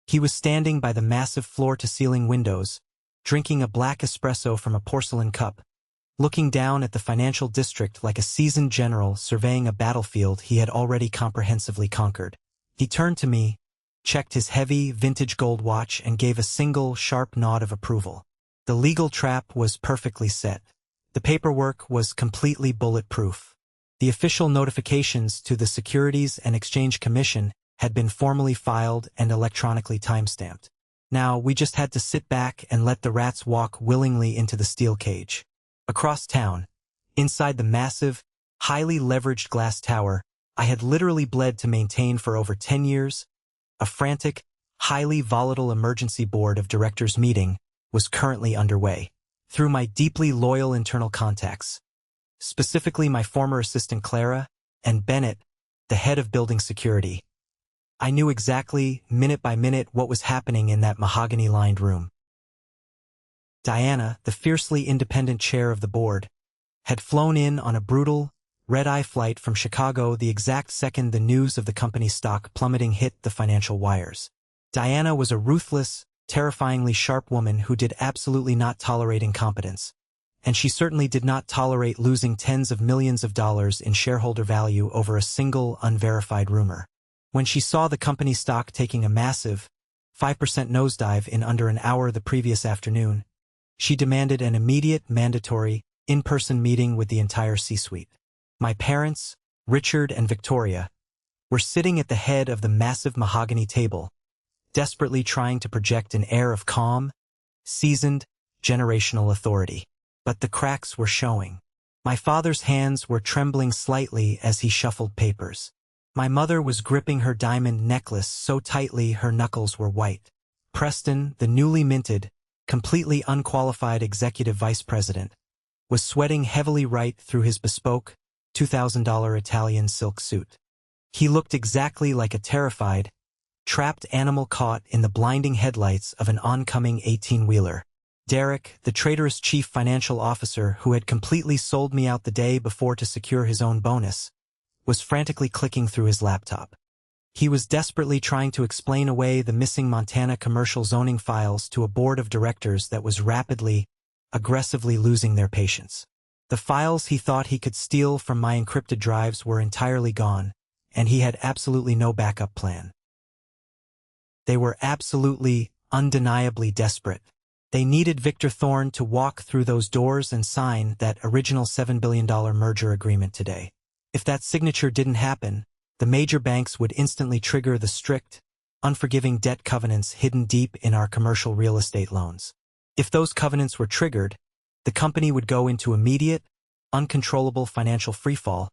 He was standing by the massive floor-to-ceiling windows, drinking a black espresso from a porcelain cup, looking down at the financial district like a seasoned general surveying a battlefield he had already comprehensively conquered. He turned to me, checked his heavy, vintage gold watch, and gave a single, sharp nod of approval. The legal trap was perfectly set. The paperwork was completely bulletproof. The official notifications to the Securities and Exchange Commission had been formally filed and electronically timestamped. Now, we just had to sit back and let the rats walk willingly into the steel cage. Across town, inside the massive, highly leveraged glass tower I had literally bled to maintain for over 10 years, a frantic, highly volatile emergency board of directors meeting was currently underway. Through my deeply loyal internal contacts, specifically my former assistant Clara and Bennett, the head of building security, I knew exactly, minute by minute, what was happening in that mahogany-lined room. Diana, the fiercely independent chair of the board, had flown in on a brutal, red-eye flight from Chicago the exact second the news of the company's stock plummeting hit the financial wires. Diana was a ruthless, terrifyingly sharp woman who did absolutely not tolerate incompetence, and she certainly did not tolerate losing tens of millions of dollars in shareholder value over a single, unverified rumor. When she saw the company stock taking a massive 5% nosedive in under an hour the previous afternoon, she demanded an immediate, mandatory, in-person meeting with the entire C-suite. My parents, Richard and Victoria, were sitting at the head of the massive mahogany table, desperately trying to project an air of calm, seasoned, generational authority. But the cracks were showing. My father's hands were trembling slightly as he shuffled papers. My mother was gripping her diamond necklace so tightly her knuckles were white. Preston, the newly minted, completely unqualified executive vice president, was sweating heavily right through his bespoke, $2,000 Italian silk suit. He looked exactly like a terrified, trapped animal caught in the blinding headlights of an oncoming 18-wheeler. Derek, the traitorous chief financial officer who had completely sold me out the day before to secure his own bonus, was frantically clicking through his laptop. He was desperately trying to explain away the missing Montana commercial zoning files to a board of directors that was rapidly, aggressively losing their patience. The files he thought he could steal from my encrypted drives were entirely gone, and he had absolutely no backup plan. They were absolutely, undeniably desperate. They needed Victor Thorne to walk through those doors and sign that original $7 billion merger agreement today. If that signature didn't happen, the major banks would instantly trigger the strict, unforgiving debt covenants hidden deep in our commercial real estate loans. If those covenants were triggered, the company would go into immediate, uncontrollable financial freefall,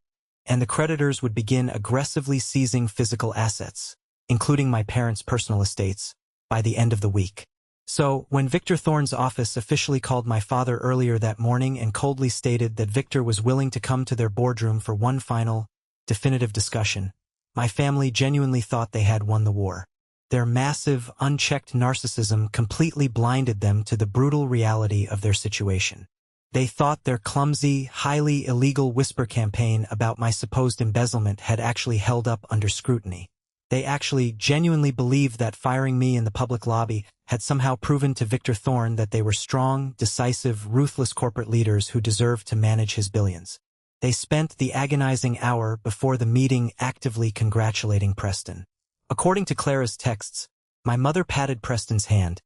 and the creditors would begin aggressively seizing physical assets, including my parents' personal estates, by the end of the week. So, when Victor Thorne's office officially called my father earlier that morning and coldly stated that Victor was willing to come to their boardroom for one final, definitive discussion, my family genuinely thought they had won the war. Their massive, unchecked narcissism completely blinded them to the brutal reality of their situation. They thought their clumsy, highly illegal whisper campaign about my supposed embezzlement had actually held up under scrutiny. They actually genuinely believed that firing me in the public lobby had somehow proven to Victor Thorne that they were strong, decisive, ruthless corporate leaders who deserved to manage his billions. They spent the agonizing hour before the meeting actively congratulating Preston. According to Clara's texts, my mother patted Preston's hand,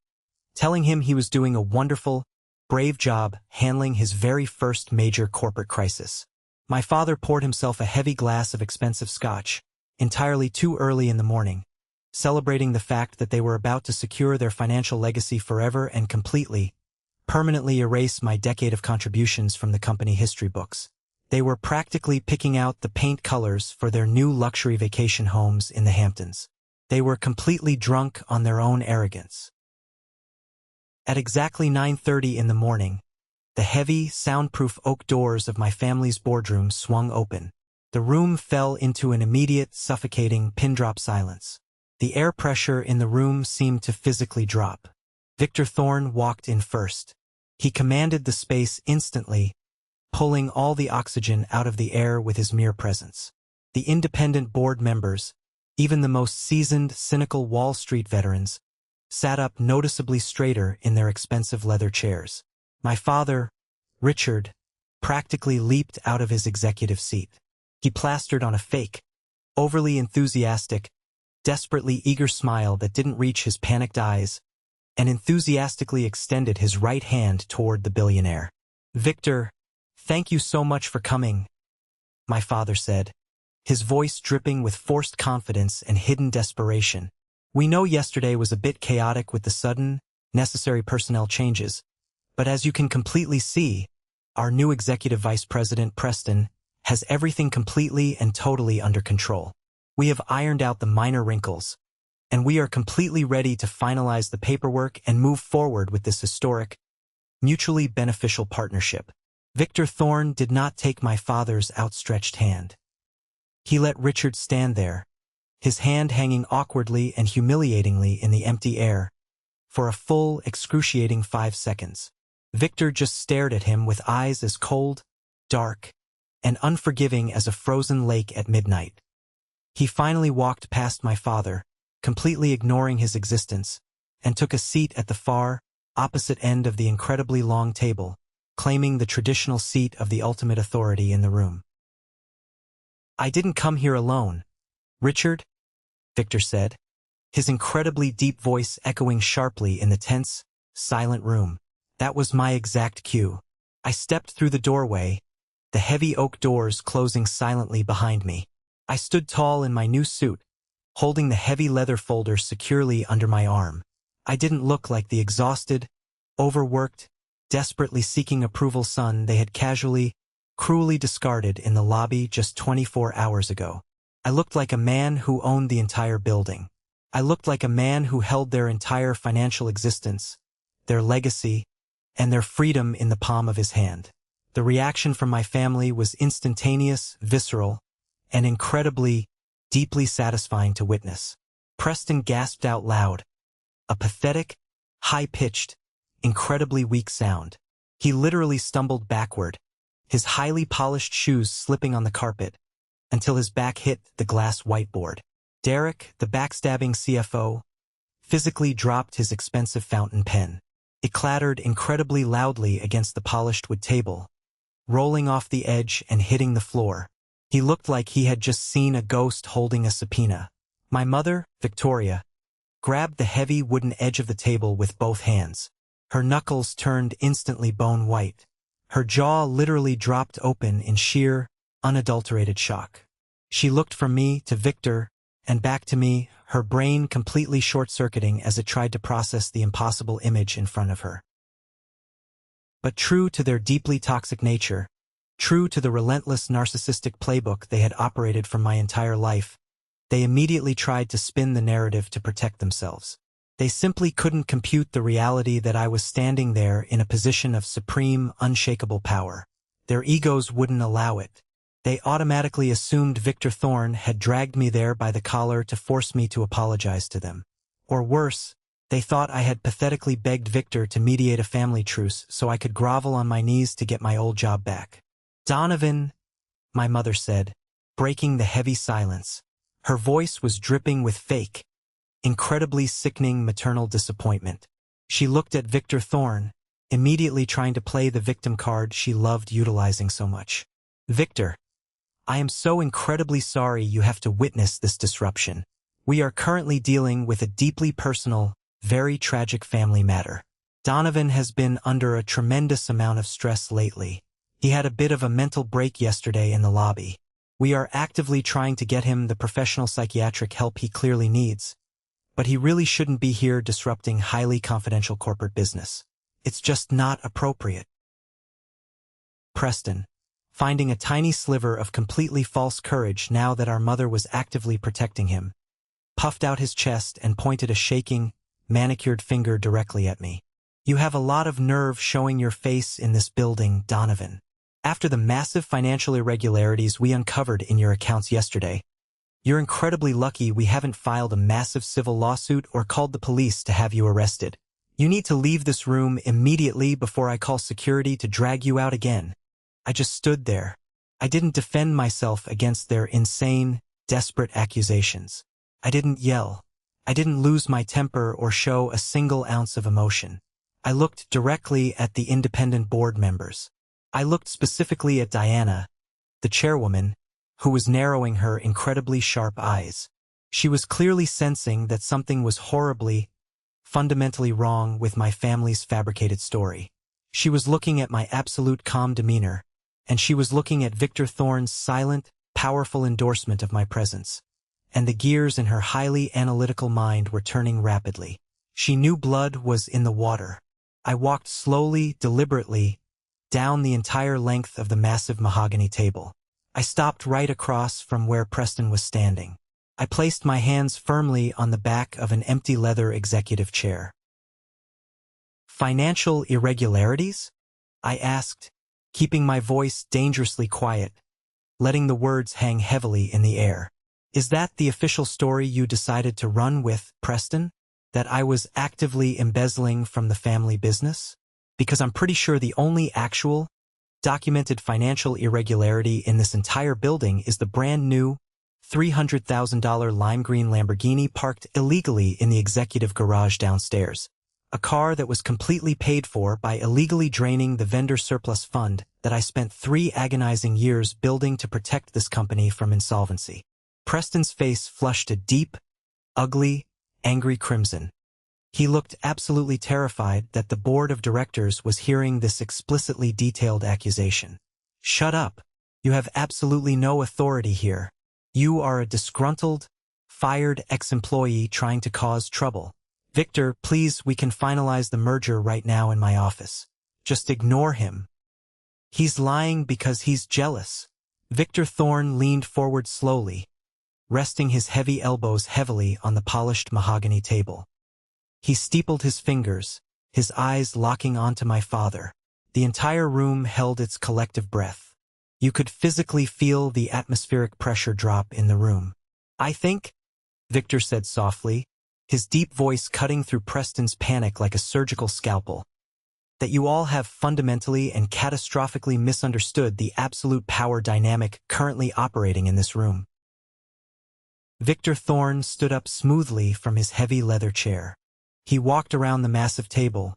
telling him he was doing a wonderful, brave job handling his very first major corporate crisis. My father poured himself a heavy glass of expensive scotch, entirely too early in the morning, celebrating the fact that they were about to secure their financial legacy forever and completely, permanently erase my decade of contributions from the company history books. They were practically picking out the paint colors for their new luxury vacation homes in the Hamptons. They were completely drunk on their own arrogance. At exactly 9:30 in the morning, the heavy, soundproof oak doors of my family's boardroom swung open. The room fell into an immediate, suffocating, pin-drop silence. The air pressure in the room seemed to physically drop. Victor Thorne walked in first. He commanded the space instantly, pulling all the oxygen out of the air with his mere presence. The independent board members, even the most seasoned, cynical Wall Street veterans, sat up noticeably straighter in their expensive leather chairs. My father, Richard, practically leaped out of his executive seat. He plastered on a fake, overly enthusiastic, desperately eager smile that didn't reach his panicked eyes, and enthusiastically extended his right hand toward the billionaire. "Victor, thank you so much for coming," my father said, his voice dripping with forced confidence and hidden desperation. "We know yesterday was a bit chaotic with the sudden, necessary personnel changes, but as you can completely see, our new executive vice president, Preston, has everything completely and totally under control. We have ironed out the minor wrinkles, and we are completely ready to finalize the paperwork and move forward with this historic, mutually beneficial partnership. Victor Thorne did not take my father's outstretched hand. He let Richard stand there, his hand hanging awkwardly and humiliatingly in the empty air, for a full, excruciating 5 seconds. Victor just stared at him with eyes as cold, dark, and unforgiving as a frozen lake at midnight. He finally walked past my father, completely ignoring his existence, and took a seat at the far, opposite end of the incredibly long table, claiming the traditional seat of the ultimate authority in the room. "I didn't come here alone, Richard," Victor said, his incredibly deep voice echoing sharply in the tense, silent room. That was my exact cue. I stepped through the doorway, the heavy oak doors closing silently behind me. I stood tall in my new suit, holding the heavy leather folder securely under my arm. I didn't look like the exhausted, overworked, desperately seeking approval son they had cruelly discarded in the lobby just 24 hours ago. I looked like a man who owned the entire building. I looked like a man who held their entire financial existence, their legacy, and their freedom in the palm of his hand. The reaction from my family was instantaneous, visceral, and incredibly, deeply satisfying to witness. Preston gasped out loud, a pathetic, high-pitched, incredibly weak sound. He literally stumbled backward, his highly polished shoes slipping on the carpet, until his back hit the glass whiteboard. Derek, the backstabbing CFO, physically dropped his expensive fountain pen. It clattered incredibly loudly against the polished wood table, rolling off the edge and hitting the floor. He looked like he had just seen a ghost holding a subpoena. My mother, Victoria, grabbed the heavy wooden edge of the table with both hands. Her knuckles turned instantly bone white. Her jaw literally dropped open in sheer, unadulterated shock. She looked from me to Victor and back to me, her brain completely short-circuiting as it tried to process the impossible image in front of her. But true to their deeply toxic nature, true to the relentless narcissistic playbook they had operated from my entire life, they immediately tried to spin the narrative to protect themselves. They simply couldn't compute the reality that I was standing there in a position of supreme, unshakable power. Their egos wouldn't allow it. They automatically assumed Victor Thorne had dragged me there by the collar to force me to apologize to them. Or worse, they thought I had pathetically begged Victor to mediate a family truce so I could grovel on my knees to get my old job back. "Donovan," my mother said, breaking the heavy silence. Her voice was dripping with fake, incredibly sickening maternal disappointment. She looked at Victor Thorne, immediately trying to play the victim card she loved utilizing so much. "Victor, I am so incredibly sorry you have to witness this disruption. We are currently dealing with a deeply personal, very tragic family matter. Donovan has been under a tremendous amount of stress lately. He had a bit of a mental break yesterday in the lobby. We are actively trying to get him the professional psychiatric help he clearly needs, but he really shouldn't be here disrupting highly confidential corporate business. It's just not appropriate." Preston, finding a tiny sliver of completely false courage now that our mother was actively protecting him, puffed out his chest and pointed a shaking, manicured finger directly at me. "You have a lot of nerve showing your face in this building, Donovan. After the massive financial irregularities we uncovered in your accounts yesterday, you're incredibly lucky we haven't filed a massive civil lawsuit or called the police to have you arrested. You need to leave this room immediately before I call security to drag you out again." I just stood there. I didn't defend myself against their insane, desperate accusations. I didn't yell. I didn't lose my temper or show a single ounce of emotion. I looked directly at the independent board members. I looked specifically at Diana, the chairwoman, who was narrowing her incredibly sharp eyes. She was clearly sensing that something was horribly, fundamentally wrong with my family's fabricated story. She was looking at my absolute calm demeanor, and she was looking at Victor Thorne's silent, powerful endorsement of my presence. And the gears in her highly analytical mind were turning rapidly. She knew blood was in the water. I walked slowly, deliberately, down the entire length of the massive mahogany table. I stopped right across from where Preston was standing. I placed my hands firmly on the back of an empty leather executive chair. Financial irregularities? I asked, keeping my voice dangerously quiet, letting the words hang heavily in the air. Is that the official story you decided to run with, Preston? That I was actively embezzling from the family business? Because I'm pretty sure the only actual, documented financial irregularity in this entire building is the brand new $300,000 lime green Lamborghini parked illegally in the executive garage downstairs. A car that was completely paid for by illegally draining the vendor surplus fund that I spent 3 agonizing years building to protect this company from insolvency. Preston's face flushed a deep, ugly, angry crimson. He looked absolutely terrified that the board of directors was hearing this explicitly detailed accusation. Shut up. You have absolutely no authority here. You are a disgruntled, fired ex-employee trying to cause trouble. Victor, please, we can finalize the merger right now in my office. Just ignore him. He's lying because he's jealous. Victor Thorne leaned forward slowly, resting his heavy elbows heavily on the polished mahogany table. He steepled his fingers, his eyes locking onto my father. The entire room held its collective breath. You could physically feel the atmospheric pressure drop in the room. I think, Victor said softly, his deep voice cutting through Preston's panic like a surgical scalpel, that you all have fundamentally and catastrophically misunderstood the absolute power dynamic currently operating in this room. Victor Thorne stood up smoothly from his heavy leather chair. He walked around the massive table,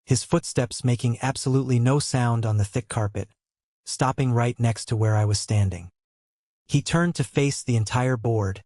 his footsteps making absolutely no sound on the thick carpet, stopping right next to where I was standing. He turned to face the entire board,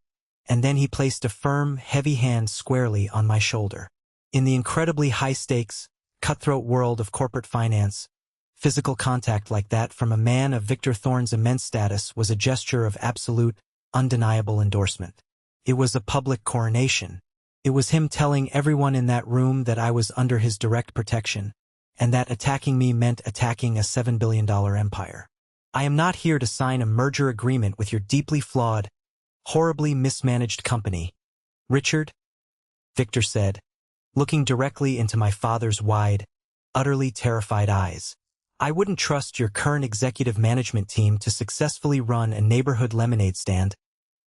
and then he placed a firm, heavy hand squarely on my shoulder. In the incredibly high-stakes, cutthroat world of corporate finance, physical contact like that from a man of Victor Thorne's immense status was a gesture of absolute, undeniable endorsement. It was a public coronation. It was him telling everyone in that room that I was under his direct protection, and that attacking me meant attacking a $7 billion empire. I am not here to sign a merger agreement with your deeply flawed, horribly mismanaged company, Richard, Victor said, looking directly into my father's wide, utterly terrified eyes. I wouldn't trust your current executive management team to successfully run a neighborhood lemonade stand,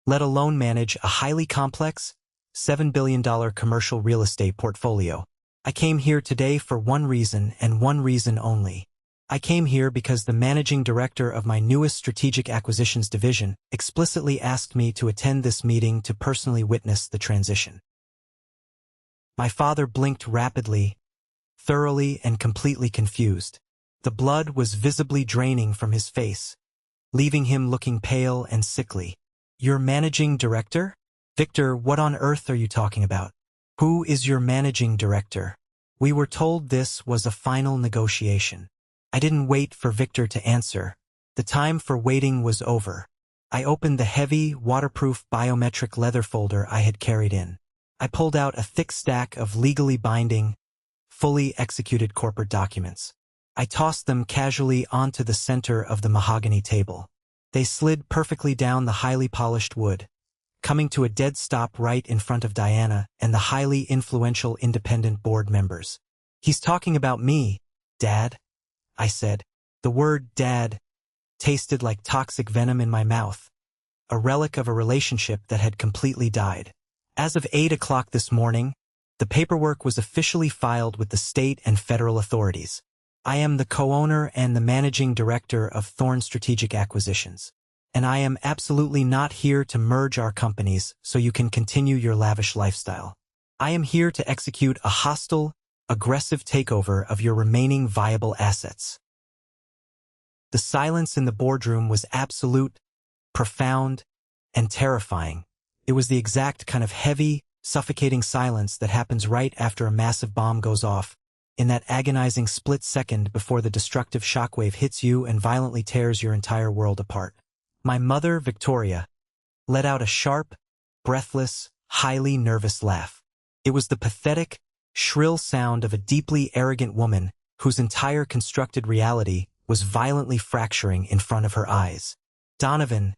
let alone manage a highly complex, $7 billion commercial real estate portfolio. I came here today for one reason and one reason only. I came here because the managing director of my newest strategic acquisitions division explicitly asked me to attend this meeting to personally witness the transition. My father blinked rapidly, thoroughly and completely confused. The blood was visibly draining from his face, leaving him looking pale and sickly. Your managing director? Victor, what on earth are you talking about? Who is your managing director? We were told this was a final negotiation. I didn't wait for Victor to answer. The time for waiting was over. I opened the heavy, waterproof biometric leather folder I had carried in. I pulled out a thick stack of legally binding, fully executed corporate documents. I tossed them casually onto the center of the mahogany table. They slid perfectly down the highly polished wood, coming to a dead stop right in front of Diana and the highly influential independent board members. He's talking about me, Dad, I said. The word Dad tasted like toxic venom in my mouth, a relic of a relationship that had completely died. As of 8 o'clock this morning, the paperwork was officially filed with the state and federal authorities. I am the co-owner and the managing director of Thorne Strategic Acquisitions, and I am absolutely not here to merge our companies so you can continue your lavish lifestyle. I am here to execute a hostile, aggressive takeover of your remaining viable assets. The silence in the boardroom was absolute, profound, and terrifying. It was the exact kind of heavy, suffocating silence that happens right after a massive bomb goes off, in that agonizing split second before the destructive shockwave hits you and violently tears your entire world apart. My mother, Victoria, let out a sharp, breathless, highly nervous laugh. It was the pathetic, shrill sound of a deeply arrogant woman whose entire constructed reality was violently fracturing in front of her eyes. Donovan,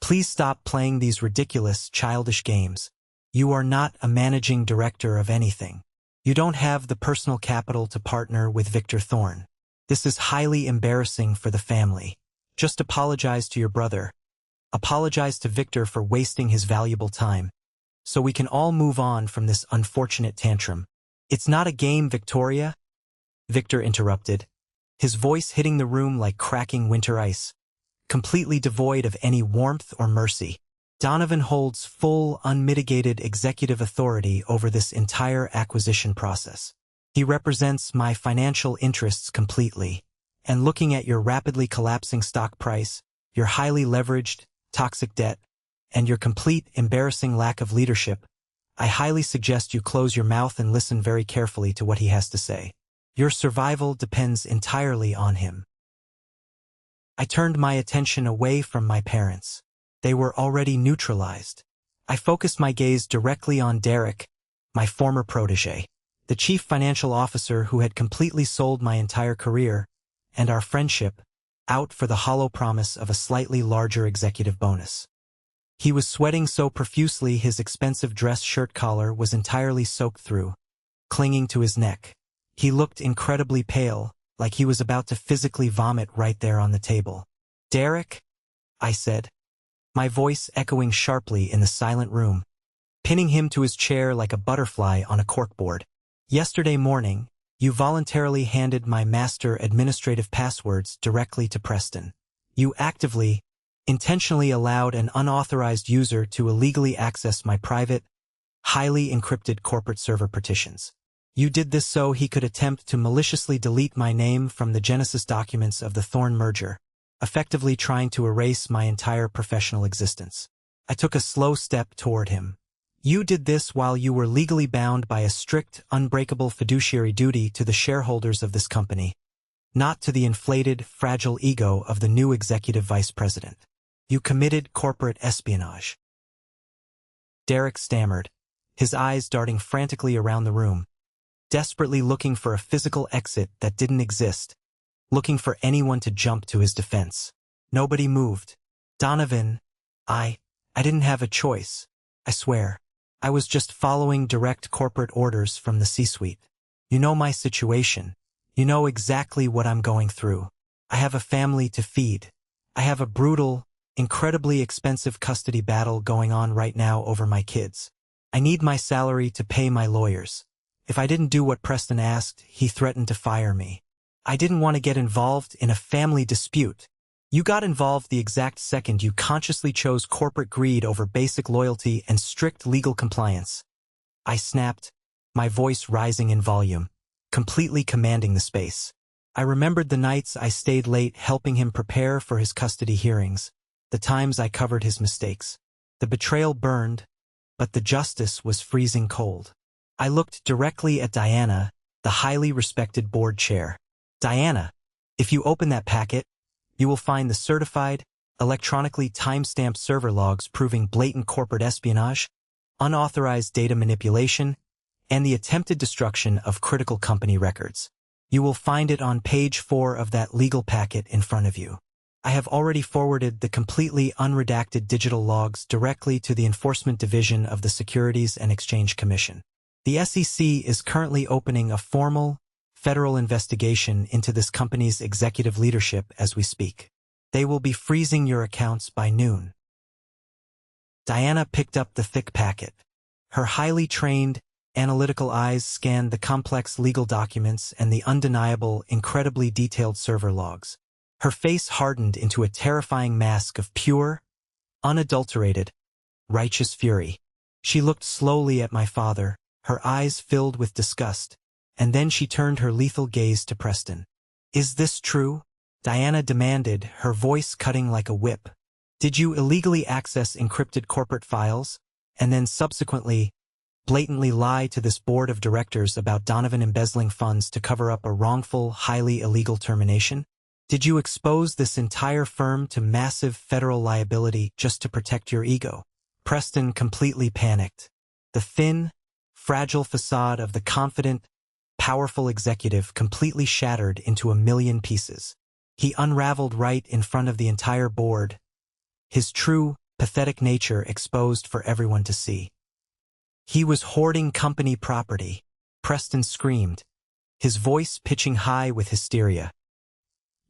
Please stop playing these ridiculous, childish games. You are not a managing director of anything. You don't have the personal capital to partner with Victor Thorne. This is highly embarrassing for the family. Just apologize to your brother. Apologize to Victor for wasting his valuable time, so we can all move on from this unfortunate tantrum. It's not a game, Victoria, Victor interrupted, his voice hitting the room like cracking winter ice, completely devoid of any warmth or mercy. Donovan holds full, unmitigated executive authority over this entire acquisition process. He represents my financial interests completely, and looking at your rapidly collapsing stock price, your highly leveraged, toxic debt, and your complete, embarrassing lack of leadership, I highly suggest you close your mouth and listen very carefully to what he has to say. Your survival depends entirely on him. I turned my attention away from my parents. They were already neutralized. I focused my gaze directly on Derek, my former protege, the chief financial officer who had completely sold my entire career and our friendship out for the hollow promise of a slightly larger executive bonus. He was sweating so profusely his expensive dress shirt collar was entirely soaked through, clinging to his neck. He looked incredibly pale, like he was about to physically vomit right there on the table. Derek, I said, my voice echoing sharply in the silent room, pinning him to his chair like a butterfly on a corkboard. Yesterday morning, you voluntarily handed my master administrative passwords directly to Preston. You actively, intentionally allowed an unauthorized user to illegally access my private, highly encrypted corporate server partitions. You did this so he could attempt to maliciously delete my name from the Genesis documents of the Thorne merger, effectively trying to erase my entire professional existence. I took a slow step toward him. You did this while you were legally bound by a strict, unbreakable fiduciary duty to the shareholders of this company, not to the inflated, fragile ego of the new executive vice president. You committed corporate espionage. Derek stammered, his eyes darting frantically around the room, desperately looking for a physical exit that didn't exist, looking for anyone to jump to his defense. Nobody moved. Donovan, I didn't have a choice. I swear. I was just following direct corporate orders from the C-suite. You know my situation. You know exactly what I'm going through. I have a family to feed. I have a brutal, incredibly expensive custody battle going on right now over my kids. I need my salary to pay my lawyers. If I didn't do what Preston asked, he threatened to fire me. I didn't want to get involved in a family dispute. You got involved the exact second you consciously chose corporate greed over basic loyalty and strict legal compliance. I snapped, my voice rising in volume, completely commanding the space. I remembered the nights I stayed late helping him prepare for his custody hearings, the times I covered his mistakes. The betrayal burned, but the justice was freezing cold. I looked directly at Diana, the highly respected board chair. Diana, if you open that packet, you will find the certified, electronically time-stamped server logs proving blatant corporate espionage, unauthorized data manipulation, and the attempted destruction of critical company records. You will find it on page 4 of that legal packet in front of you. I have already forwarded the completely unredacted digital logs directly to the Enforcement Division of the Securities and Exchange Commission. The SEC is currently opening a formal, federal investigation into this company's executive leadership as we speak. They will be freezing your accounts by noon. Diana picked up the thick packet. Her highly trained, analytical eyes scanned the complex legal documents and the undeniable, incredibly detailed server logs. Her face hardened into a terrifying mask of pure, unadulterated, righteous fury. She looked slowly at my father, her eyes filled with disgust, and then she turned her lethal gaze to Preston. Is this true? Diana demanded, her voice cutting like a whip. Did you illegally access encrypted corporate files, and then subsequently, blatantly lie to this board of directors about Donovan embezzling funds to cover up a wrongful, highly illegal termination? Did you expose this entire firm to massive federal liability just to protect your ego? Preston completely panicked. The thin, fragile facade of the confident, powerful executive completely shattered into a million pieces. He unraveled right in front of the entire board, his true, pathetic nature exposed for everyone to see. He was hoarding company property. Preston screamed, his voice pitching high with hysteria.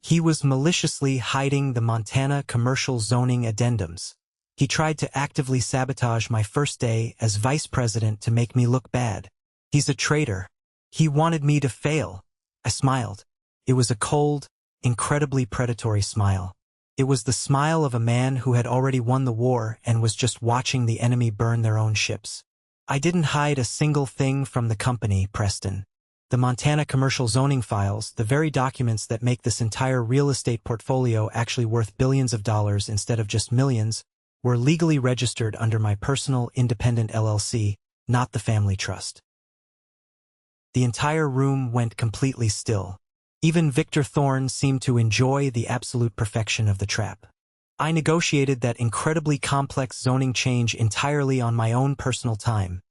He was maliciously hiding the Montana commercial zoning addendums. He tried to actively sabotage my first day as vice president to make me look bad. He's a traitor. He wanted me to fail. I smiled. It was a cold, incredibly predatory smile. It was the smile of a man who had already won the war and was just watching the enemy burn their own ships. I didn't hide a single thing from the company, Preston. The Montana commercial zoning files, the very documents that make this entire real estate portfolio actually worth billions of dollars instead of just millions, were legally registered under my personal independent LLC, not the family trust. The entire room went completely still. Even Victor Thorne seemed to enjoy the absolute perfection of the trap. I negotiated that incredibly complex zoning change entirely on my own personal time.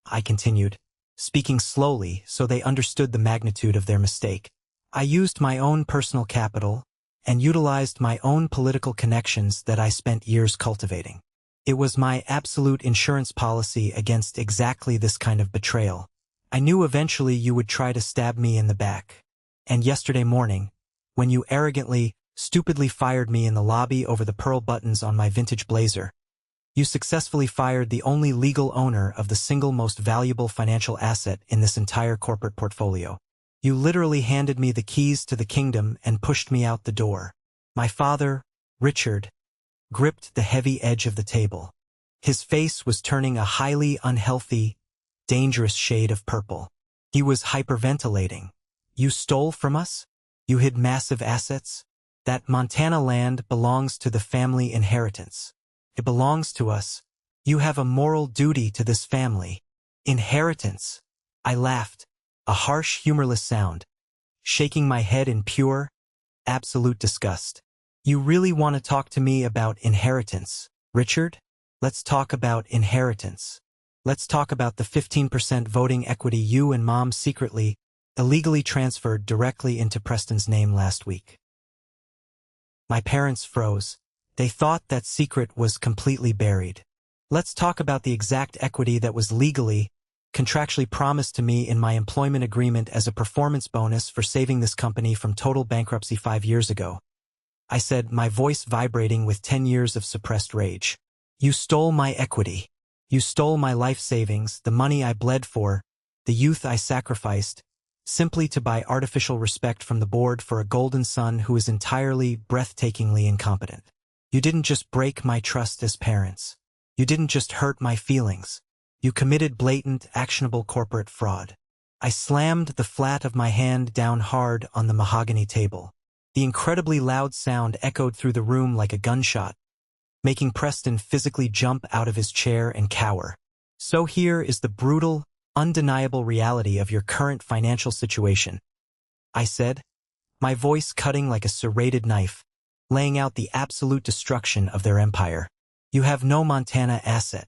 I continued, speaking slowly so they understood the magnitude of their mistake. I used my own personal capital and utilized my own political connections that I spent years cultivating. It was my absolute insurance policy against exactly this kind of betrayal. I knew eventually you would try to stab me in the back. And yesterday morning, when you arrogantly, stupidly fired me in the lobby over the pearl buttons on my vintage blazer, you successfully fired the only legal owner of the single most valuable financial asset in this entire corporate portfolio. You literally handed me the keys to the kingdom and pushed me out the door. My father, Richard, gripped the heavy edge of the table. His face was turning a highly unhealthy, dangerous shade of purple. He was hyperventilating. You stole from us? You hid massive assets? That Montana land belongs to the family inheritance. It belongs to us. You have a moral duty to this family. Inheritance. I laughed, a harsh, humorless sound, shaking my head in pure, absolute disgust. You really want to talk to me about inheritance, Richard? Let's talk about inheritance. Let's talk about the 15% voting equity you and Mom secretly, illegally transferred directly into Preston's name last week. My parents froze. They thought that secret was completely buried. Let's talk about the exact equity that was legally, contractually promised to me in my employment agreement as a performance bonus for saving this company from total bankruptcy 5 years ago. I said, my voice vibrating with 10 years of suppressed rage. You stole my equity. You stole my life savings, the money I bled for, the youth I sacrificed, simply to buy artificial respect from the board for a golden son who is entirely, breathtakingly incompetent. You didn't just break my trust as parents. You didn't just hurt my feelings. You committed blatant, actionable corporate fraud. I slammed the flat of my hand down hard on the mahogany table. The incredibly loud sound echoed through the room like a gunshot, making Preston physically jump out of his chair and cower. So here is the brutal, undeniable reality of your current financial situation, I said, my voice cutting like a serrated knife, laying out the absolute destruction of their empire. You have no Montana asset.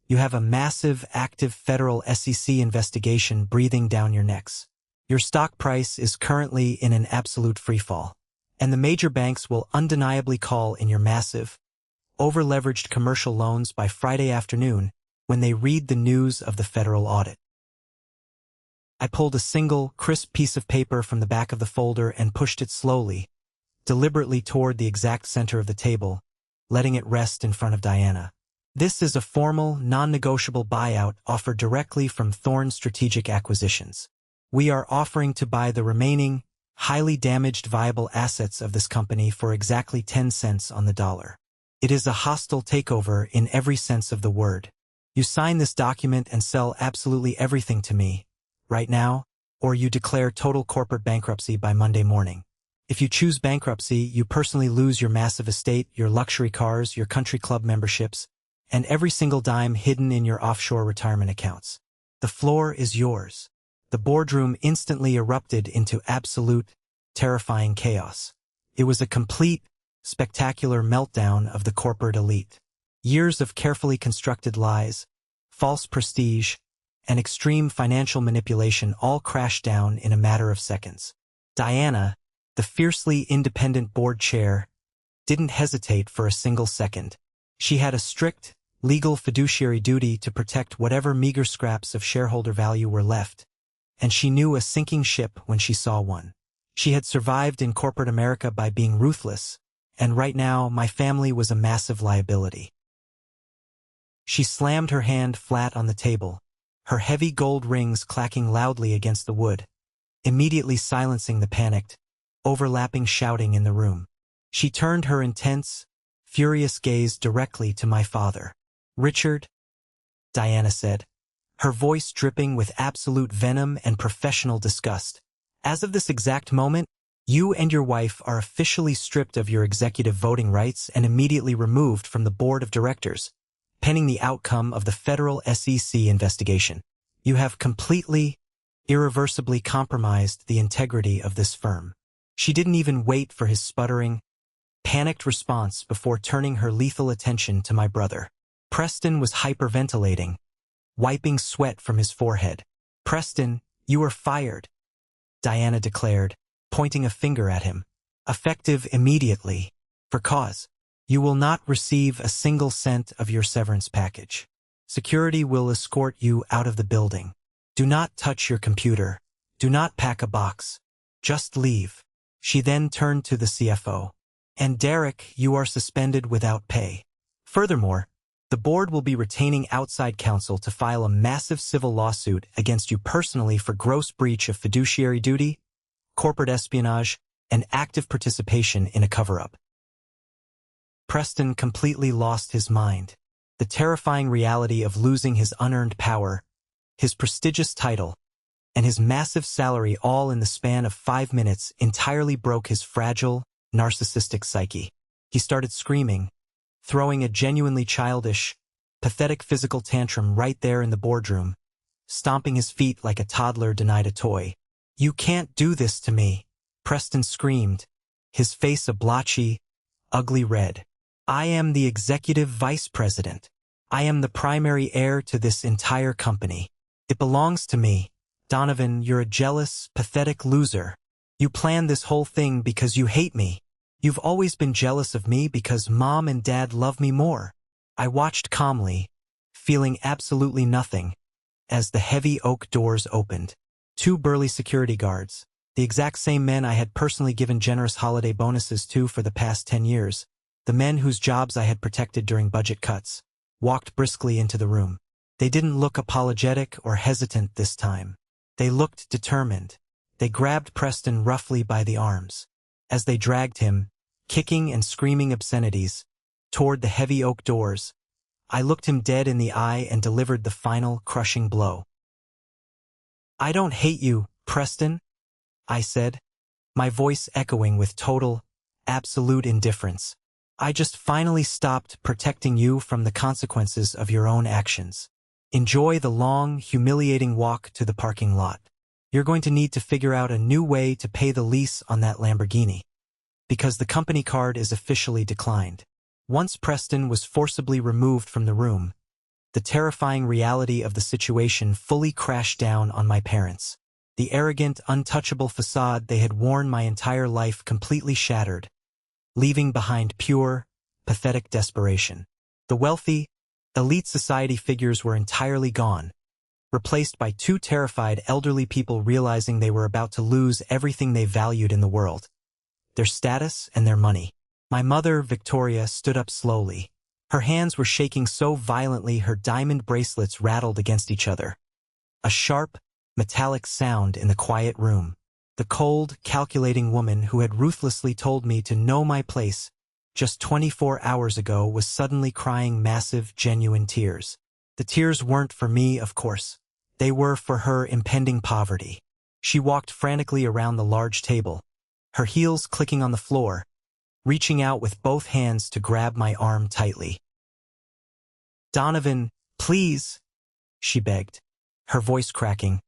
You have a massive, active federal SEC investigation breathing down your necks. Your stock price is currently in an absolute freefall, and the major banks will undeniably call in your massive, over-leveraged commercial loans by Friday afternoon when they read the news of the federal audit. I pulled a single, crisp piece of paper from the back of the folder and pushed it slowly, deliberately toward the exact center of the table, letting it rest in front of Diana. This is a formal, non-negotiable buyout offered directly from Thorne Strategic Acquisitions. We are offering to buy the remaining, highly damaged viable assets of this company for exactly 10 cents on the dollar. It is a hostile takeover in every sense of the word. You sign this document and sell absolutely everything to me, right now, or you declare total corporate bankruptcy by Monday morning. If you choose bankruptcy, you personally lose your massive estate, your luxury cars, your country club memberships, and every single dime hidden in your offshore retirement accounts. The floor is yours. The boardroom instantly erupted into absolute, terrifying chaos. It was a complete, spectacular meltdown of the corporate elite. Years of carefully constructed lies, false prestige, and extreme financial manipulation all crashed down in a matter of seconds. Diana, the fiercely independent board chair, didn't hesitate for a single second. She had a strict, legal fiduciary duty to protect whatever meager scraps of shareholder value were left, and she knew a sinking ship when she saw one. She had survived in corporate America by being ruthless, and right now my family was a massive liability. She slammed her hand flat on the table, her heavy gold rings clacking loudly against the wood, immediately silencing the panicked, overlapping shouting in the room. She turned her intense, furious gaze directly to my father. "Richard," Diana said, her voice dripping with absolute venom and professional disgust. "As of this exact moment, you and your wife are officially stripped of your executive voting rights and immediately removed from the board of directors, pending the outcome of the federal SEC investigation. You have completely, irreversibly compromised the integrity of this firm." She didn't even wait for his sputtering, panicked response before turning her lethal attention to my brother. Preston was hyperventilating, wiping sweat from his forehead. "Preston, you are fired," Diana declared, pointing a finger at him. "Effective immediately. For cause. You will not receive a single cent of your severance package. Security will escort you out of the building. Do not touch your computer. Do not pack a box. Just leave." She then turned to the CFO. "And Derek, you are suspended without pay. Furthermore, the board will be retaining outside counsel to file a massive civil lawsuit against you personally for gross breach of fiduciary duty, corporate espionage, and active participation in a cover-up." Preston completely lost his mind. The terrifying reality of losing his unearned power, his prestigious title, and his massive salary all in the span of 5 minutes entirely broke his fragile, narcissistic psyche. He started screaming, throwing a genuinely childish, pathetic physical tantrum right there in the boardroom, stomping his feet like a toddler denied a toy. "You can't do this to me," Preston screamed, his face a blotchy, ugly red. "I am the executive vice president. I am the primary heir to this entire company. It belongs to me. Donovan, you're a jealous, pathetic loser. You planned this whole thing because you hate me. You've always been jealous of me because Mom and Dad love me more." I watched calmly, feeling absolutely nothing, as the heavy oak doors opened. 2 burly security guards, the exact same men I had personally given generous holiday bonuses to for the past 10 years, the men whose jobs I had protected during budget cuts, walked briskly into the room. They didn't look apologetic or hesitant this time. They looked determined. They grabbed Preston roughly by the arms. As they dragged him, kicking and screaming obscenities, toward the heavy oak doors, I looked him dead in the eye and delivered the final, crushing blow. "I don't hate you, Preston," I said, my voice echoing with total, absolute indifference. "I just finally stopped protecting you from the consequences of your own actions. Enjoy the long, humiliating walk to the parking lot. You're going to need to figure out a new way to pay the lease on that Lamborghini, because the company card is officially declined." Once Preston was forcibly removed from the room, the terrifying reality of the situation fully crashed down on my parents. The arrogant, untouchable facade they had worn my entire life completely shattered, leaving behind pure, pathetic desperation. The wealthy, elite society figures were entirely gone, replaced by 2 terrified elderly people realizing they were about to lose everything they valued in the world: their status and their money. My mother, Victoria, stood up slowly. Her hands were shaking so violently her diamond bracelets rattled against each other. A sharp, metallic sound in the quiet room. The cold, calculating woman who had ruthlessly told me to know my place just 24 hours ago was suddenly crying massive, genuine tears. The tears weren't for me, of course. They were for her impending poverty. She walked frantically around the large table, her heels clicking on the floor, reaching out with both hands to grab my arm tightly. "Donovan, please," she begged, her voice cracking,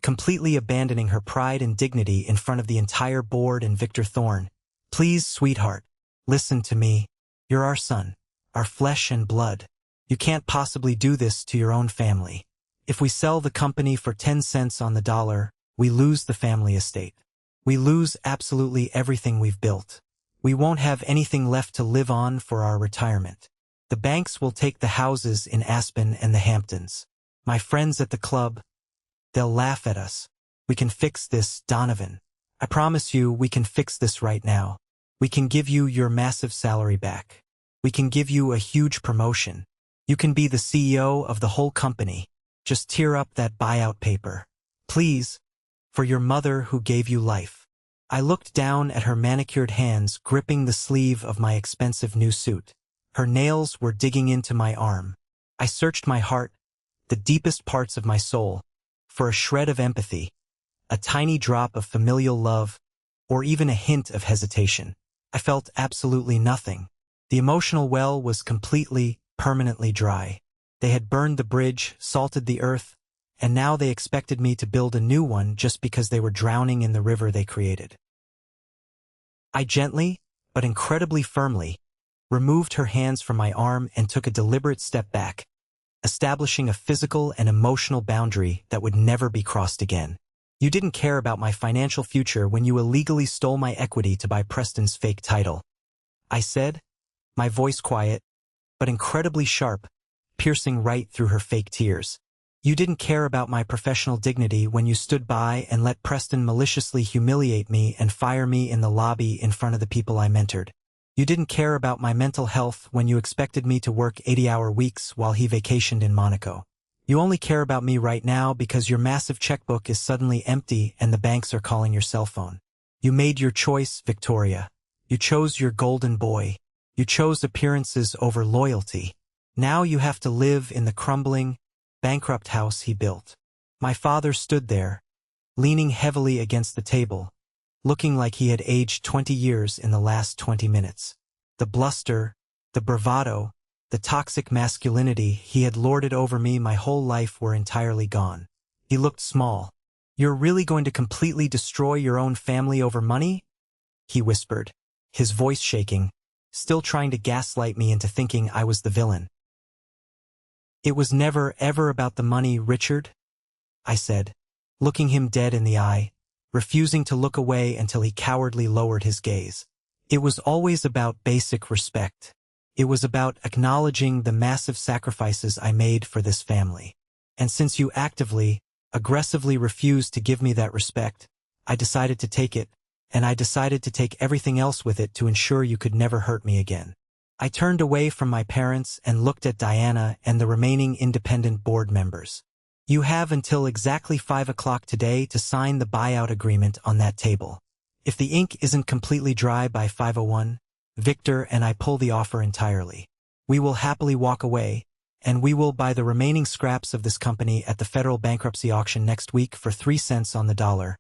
completely abandoning her pride and dignity in front of the entire board and Victor Thorne. "Please, sweetheart. Listen to me. You're our son, our flesh and blood. You can't possibly do this to your own family. If we sell the company for 10 cents on the dollar, we lose the family estate. We lose absolutely everything we've built. We won't have anything left to live on for our retirement. The banks will take the houses in Aspen and the Hamptons. My friends at the club, they'll laugh at us. We can fix this, Donovan. I promise you we can fix this right now. We can give you your massive salary back. We can give you a huge promotion. You can be the CEO of the whole company. Just tear up that buyout paper. Please, for your mother who gave you life. I looked down at her manicured hands gripping the sleeve of my expensive new suit. Her nails were digging into my arm. I searched my heart, the deepest parts of my soul, for a shred of empathy, a tiny drop of familial love, or even a hint of hesitation. I felt absolutely nothing. The emotional well was completely, permanently dry. They had burned the bridge, salted the earth, and now they expected me to build a new one just because they were drowning in the river they created. I gently, but incredibly firmly, removed her hands from my arm and took a deliberate step back, establishing a physical and emotional boundary that would never be crossed again. You didn't care about my financial future when you illegally stole my equity to buy Preston's fake title, I said, my voice quiet, but incredibly sharp, piercing right through her fake tears. You didn't care about my professional dignity when you stood by and let Preston maliciously humiliate me and fire me in the lobby in front of the people I mentored. You didn't care about my mental health when you expected me to work 80-hour weeks while he vacationed in Monaco. You only care about me right now because your massive checkbook is suddenly empty and the banks are calling your cell phone. You made your choice, Victoria. You chose your golden boy. You chose appearances over loyalty. Now you have to live in the crumbling, bankrupt house he built. My father stood there, leaning heavily against the table, looking like he had aged 20 years in the last 20 minutes. The bluster, the bravado, the toxic masculinity he had lorded over me my whole life were entirely gone. He looked small. You're really going to completely destroy your own family over money? He whispered, his voice shaking, still trying to gaslight me into thinking I was the villain. It was never, ever about the money, Richard, I said, looking him dead in the eye, refusing to look away until he cowardly lowered his gaze. It was always about basic respect. It was about acknowledging the massive sacrifices I made for this family. And since you actively, aggressively refused to give me that respect, I decided to take it, and I decided to take everything else with it to ensure you could never hurt me again. I turned away from my parents and looked at Diana and the remaining independent board members. You have until exactly 5 o'clock today to sign the buyout agreement on that table. If the ink isn't completely dry by 5:01, Victor and I pull the offer entirely. We will happily walk away, and we will buy the remaining scraps of this company at the federal bankruptcy auction next week for 3 cents on the dollar,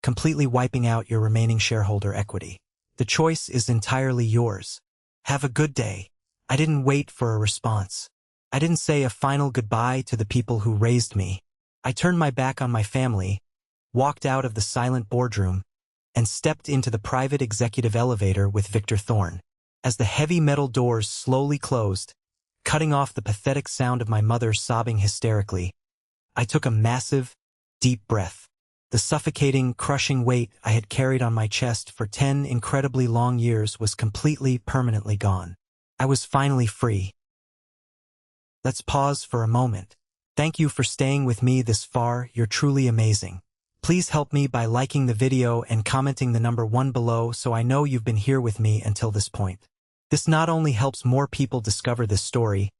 completely wiping out your remaining shareholder equity. The choice is entirely yours. Have a good day. I didn't wait for a response. I didn't say a final goodbye to the people who raised me. I turned my back on my family, walked out of the silent boardroom, and stepped into the private executive elevator with Victor Thorne. As the heavy metal doors slowly closed, cutting off the pathetic sound of my mother sobbing hysterically, I took a massive, deep breath. The suffocating, crushing weight I had carried on my chest for 10 incredibly long years was completely, permanently gone. I was finally free. Let's pause for a moment. Thank you for staying with me this far, you're truly amazing. Please help me by liking the video and commenting the number 1 below so I know you've been here with me until this point. This not only helps more people discover this story,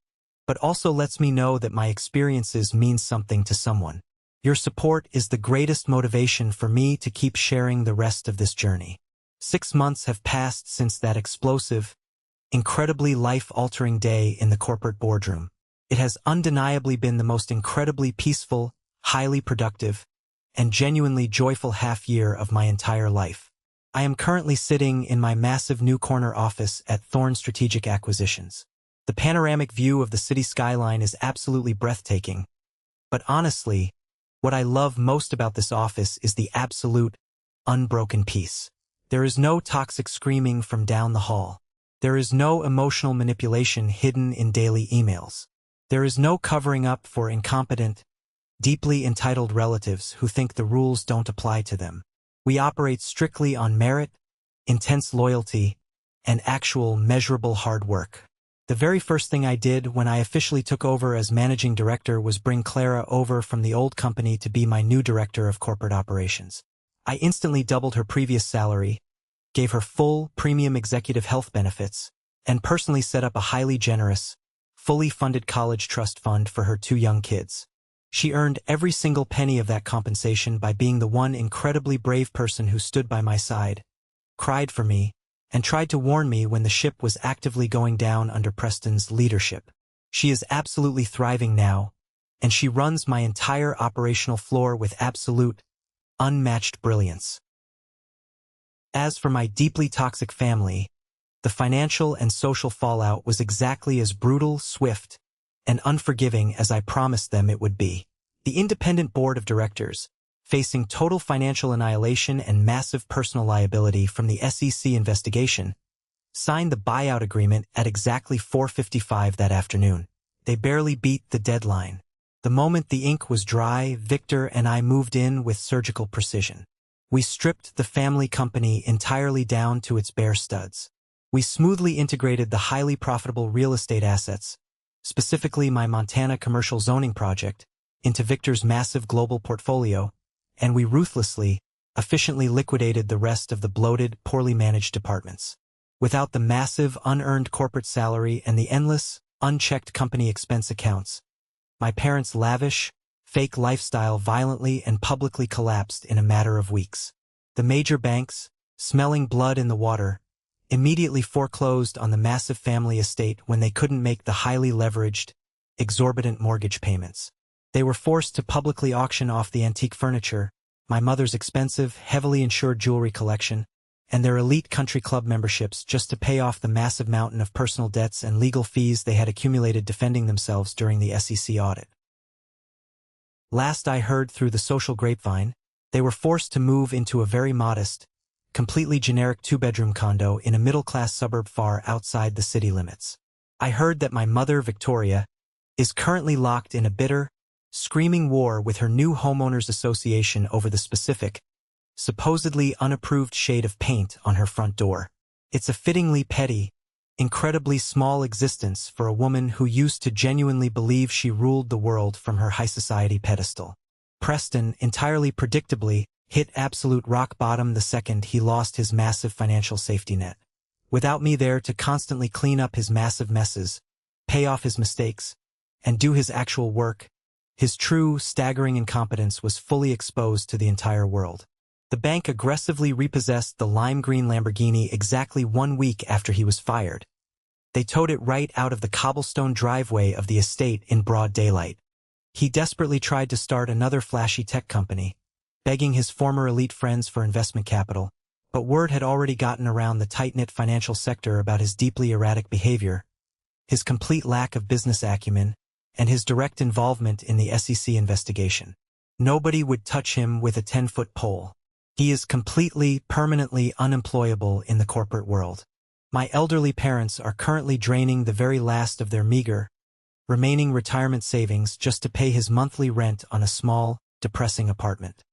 but also lets me know that my experiences mean something to someone. Your support is the greatest motivation for me to keep sharing the rest of this journey. 6 months have passed since that explosive, incredibly life-altering day in the corporate boardroom. It has undeniably been the most incredibly peaceful, highly productive, and genuinely joyful half-year of my entire life. I am currently sitting in my massive new corner office at Thorne Strategic Acquisitions. The panoramic view of the city skyline is absolutely breathtaking, but honestly, what I love most about this office is the absolute, unbroken peace. There is no toxic screaming from down the hall. There is no emotional manipulation hidden in daily emails. There is no covering up for incompetent, deeply entitled relatives who think the rules don't apply to them. We operate strictly on merit, intense loyalty, and actual measurable hard work. The very first thing I did when I officially took over as managing director was bring Clara over from the old company to be my new director of corporate operations. I instantly doubled her previous salary, gave her full premium executive health benefits, and personally set up a highly generous, fully funded college trust fund for her 2 young kids. She earned every single penny of that compensation by being the one incredibly brave person who stood by my side, cried for me, and tried to warn me when the ship was actively going down under Preston's leadership. She is absolutely thriving now, and she runs my entire operational floor with absolute, unmatched brilliance. As for my deeply toxic family, the financial and social fallout was exactly as brutal, swift, and unforgiving as I promised them it would be. The independent board of directors, facing total financial annihilation and massive personal liability from the SEC investigation, signed the buyout agreement at exactly 4:55 that afternoon. They barely beat the deadline. The moment the ink was dry, Victor and I moved in with surgical precision. We stripped the family company entirely down to its bare studs. We smoothly integrated the highly profitable real estate assets, specifically my Montana commercial zoning project, into Victor's massive global portfolio, and we ruthlessly, efficiently liquidated the rest of the bloated, poorly managed departments. Without the massive, unearned corporate salary and the endless, unchecked company expense accounts, my parents' lavish, fake lifestyle violently and publicly collapsed in a matter of weeks. The major banks, smelling blood in the water, immediately foreclosed on the massive family estate when they couldn't make the highly leveraged, exorbitant mortgage payments. They were forced to publicly auction off the antique furniture, my mother's expensive, heavily insured jewelry collection, and their elite country club memberships just to pay off the massive mountain of personal debts and legal fees they had accumulated defending themselves during the SEC audit. Last I heard through the social grapevine, they were forced to move into a very modest, completely generic 2-bedroom condo in a middle-class suburb far outside the city limits. I heard that my mother, Victoria, is currently locked in a bitter, screaming war with her new homeowners association over the specific, supposedly unapproved shade of paint on her front door. It's a fittingly petty, incredibly small existence for a woman who used to genuinely believe she ruled the world from her high society pedestal. Preston, entirely predictably, hit absolute rock bottom the second he lost his massive financial safety net. Without me there to constantly clean up his massive messes, pay off his mistakes, and do his actual work, his true, staggering incompetence was fully exposed to the entire world. The bank aggressively repossessed the lime green Lamborghini exactly 1 week after he was fired. They towed it right out of the cobblestone driveway of the estate in broad daylight. He desperately tried to start another flashy tech company, begging his former elite friends for investment capital, but word had already gotten around the tight-knit financial sector about his deeply erratic behavior, his complete lack of business acumen, and his direct involvement in the SEC investigation. Nobody would touch him with a 10-foot pole. He is completely, permanently unemployable in the corporate world. My elderly parents are currently draining the very last of their meager, remaining retirement savings just to pay his monthly rent on a small, depressing apartment.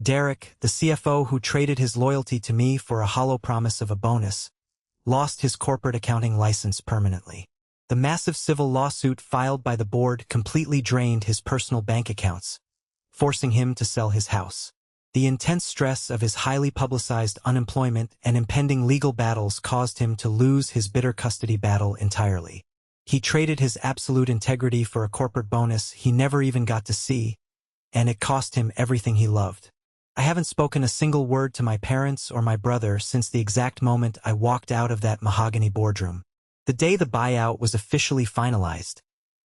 Derek, the CFO who traded his loyalty to me for a hollow promise of a bonus, lost his corporate accounting license permanently. The massive civil lawsuit filed by the board completely drained his personal bank accounts, forcing him to sell his house. The intense stress of his highly publicized unemployment and impending legal battles caused him to lose his bitter custody battle entirely. He traded his absolute integrity for a corporate bonus he never even got to see, and it cost him everything he loved. I haven't spoken a single word to my parents or my brother since the exact moment I walked out of that mahogany boardroom. The day the buyout was officially finalized,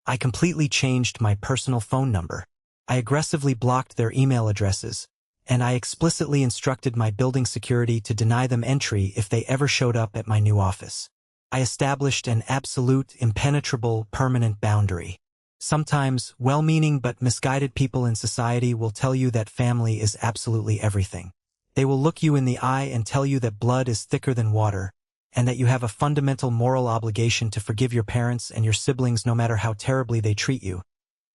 I completely changed my personal phone number. I aggressively blocked their email addresses, and I explicitly instructed my building security to deny them entry if they ever showed up at my new office. I established an absolute, impenetrable, permanent boundary. Sometimes, well-meaning but misguided people in society will tell you that family is absolutely everything. They will look you in the eye and tell you that blood is thicker than water, and that you have a fundamental moral obligation to forgive your parents and your siblings no matter how terribly they treat you,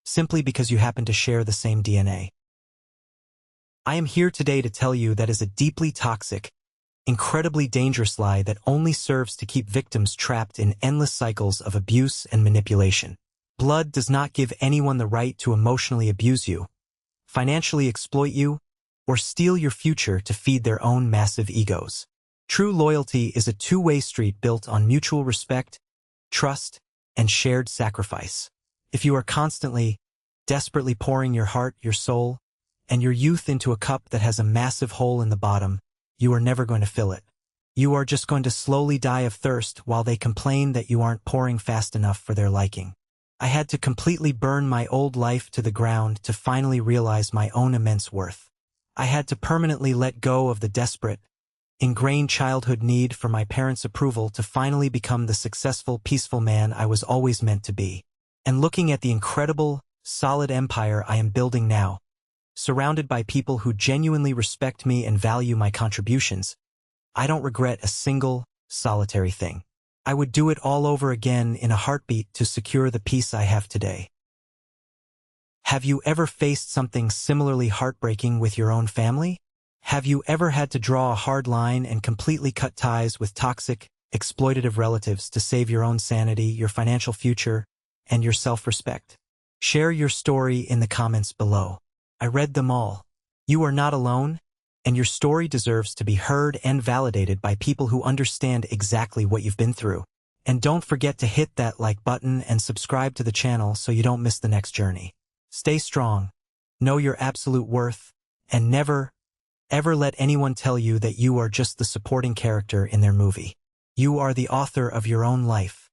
simply because you happen to share the same DNA. I am here today to tell you that is a deeply toxic, incredibly dangerous lie that only serves to keep victims trapped in endless cycles of abuse and manipulation. Blood does not give anyone the right to emotionally abuse you, financially exploit you, or steal your future to feed their own massive egos. True loyalty is a two-way street built on mutual respect, trust, and shared sacrifice. If you are constantly, desperately pouring your heart, your soul, and your youth into a cup that has a massive hole in the bottom, you are never going to fill it. You are just going to slowly die of thirst while they complain that you aren't pouring fast enough for their liking. I had to completely burn my old life to the ground to finally realize my own immense worth. I had to permanently let go of the desperate, ingrained childhood need for my parents' approval to finally become the successful, peaceful man I was always meant to be. And looking at the incredible, solid empire I am building now, surrounded by people who genuinely respect me and value my contributions, I don't regret a single, solitary thing. I would do it all over again in a heartbeat to secure the peace I have today. Have you ever faced something similarly heartbreaking with your own family? Have you ever had to draw a hard line and completely cut ties with toxic, exploitative relatives to save your own sanity, your financial future, and your self-respect? Share your story in the comments below. I read them all. You are not alone, and your story deserves to be heard and validated by people who understand exactly what you've been through. And don't forget to hit that like button and subscribe to the channel so you don't miss the next journey. Stay strong, know your absolute worth, and never, ever let anyone tell you that you are just the supporting character in their movie. You are the author of your own life.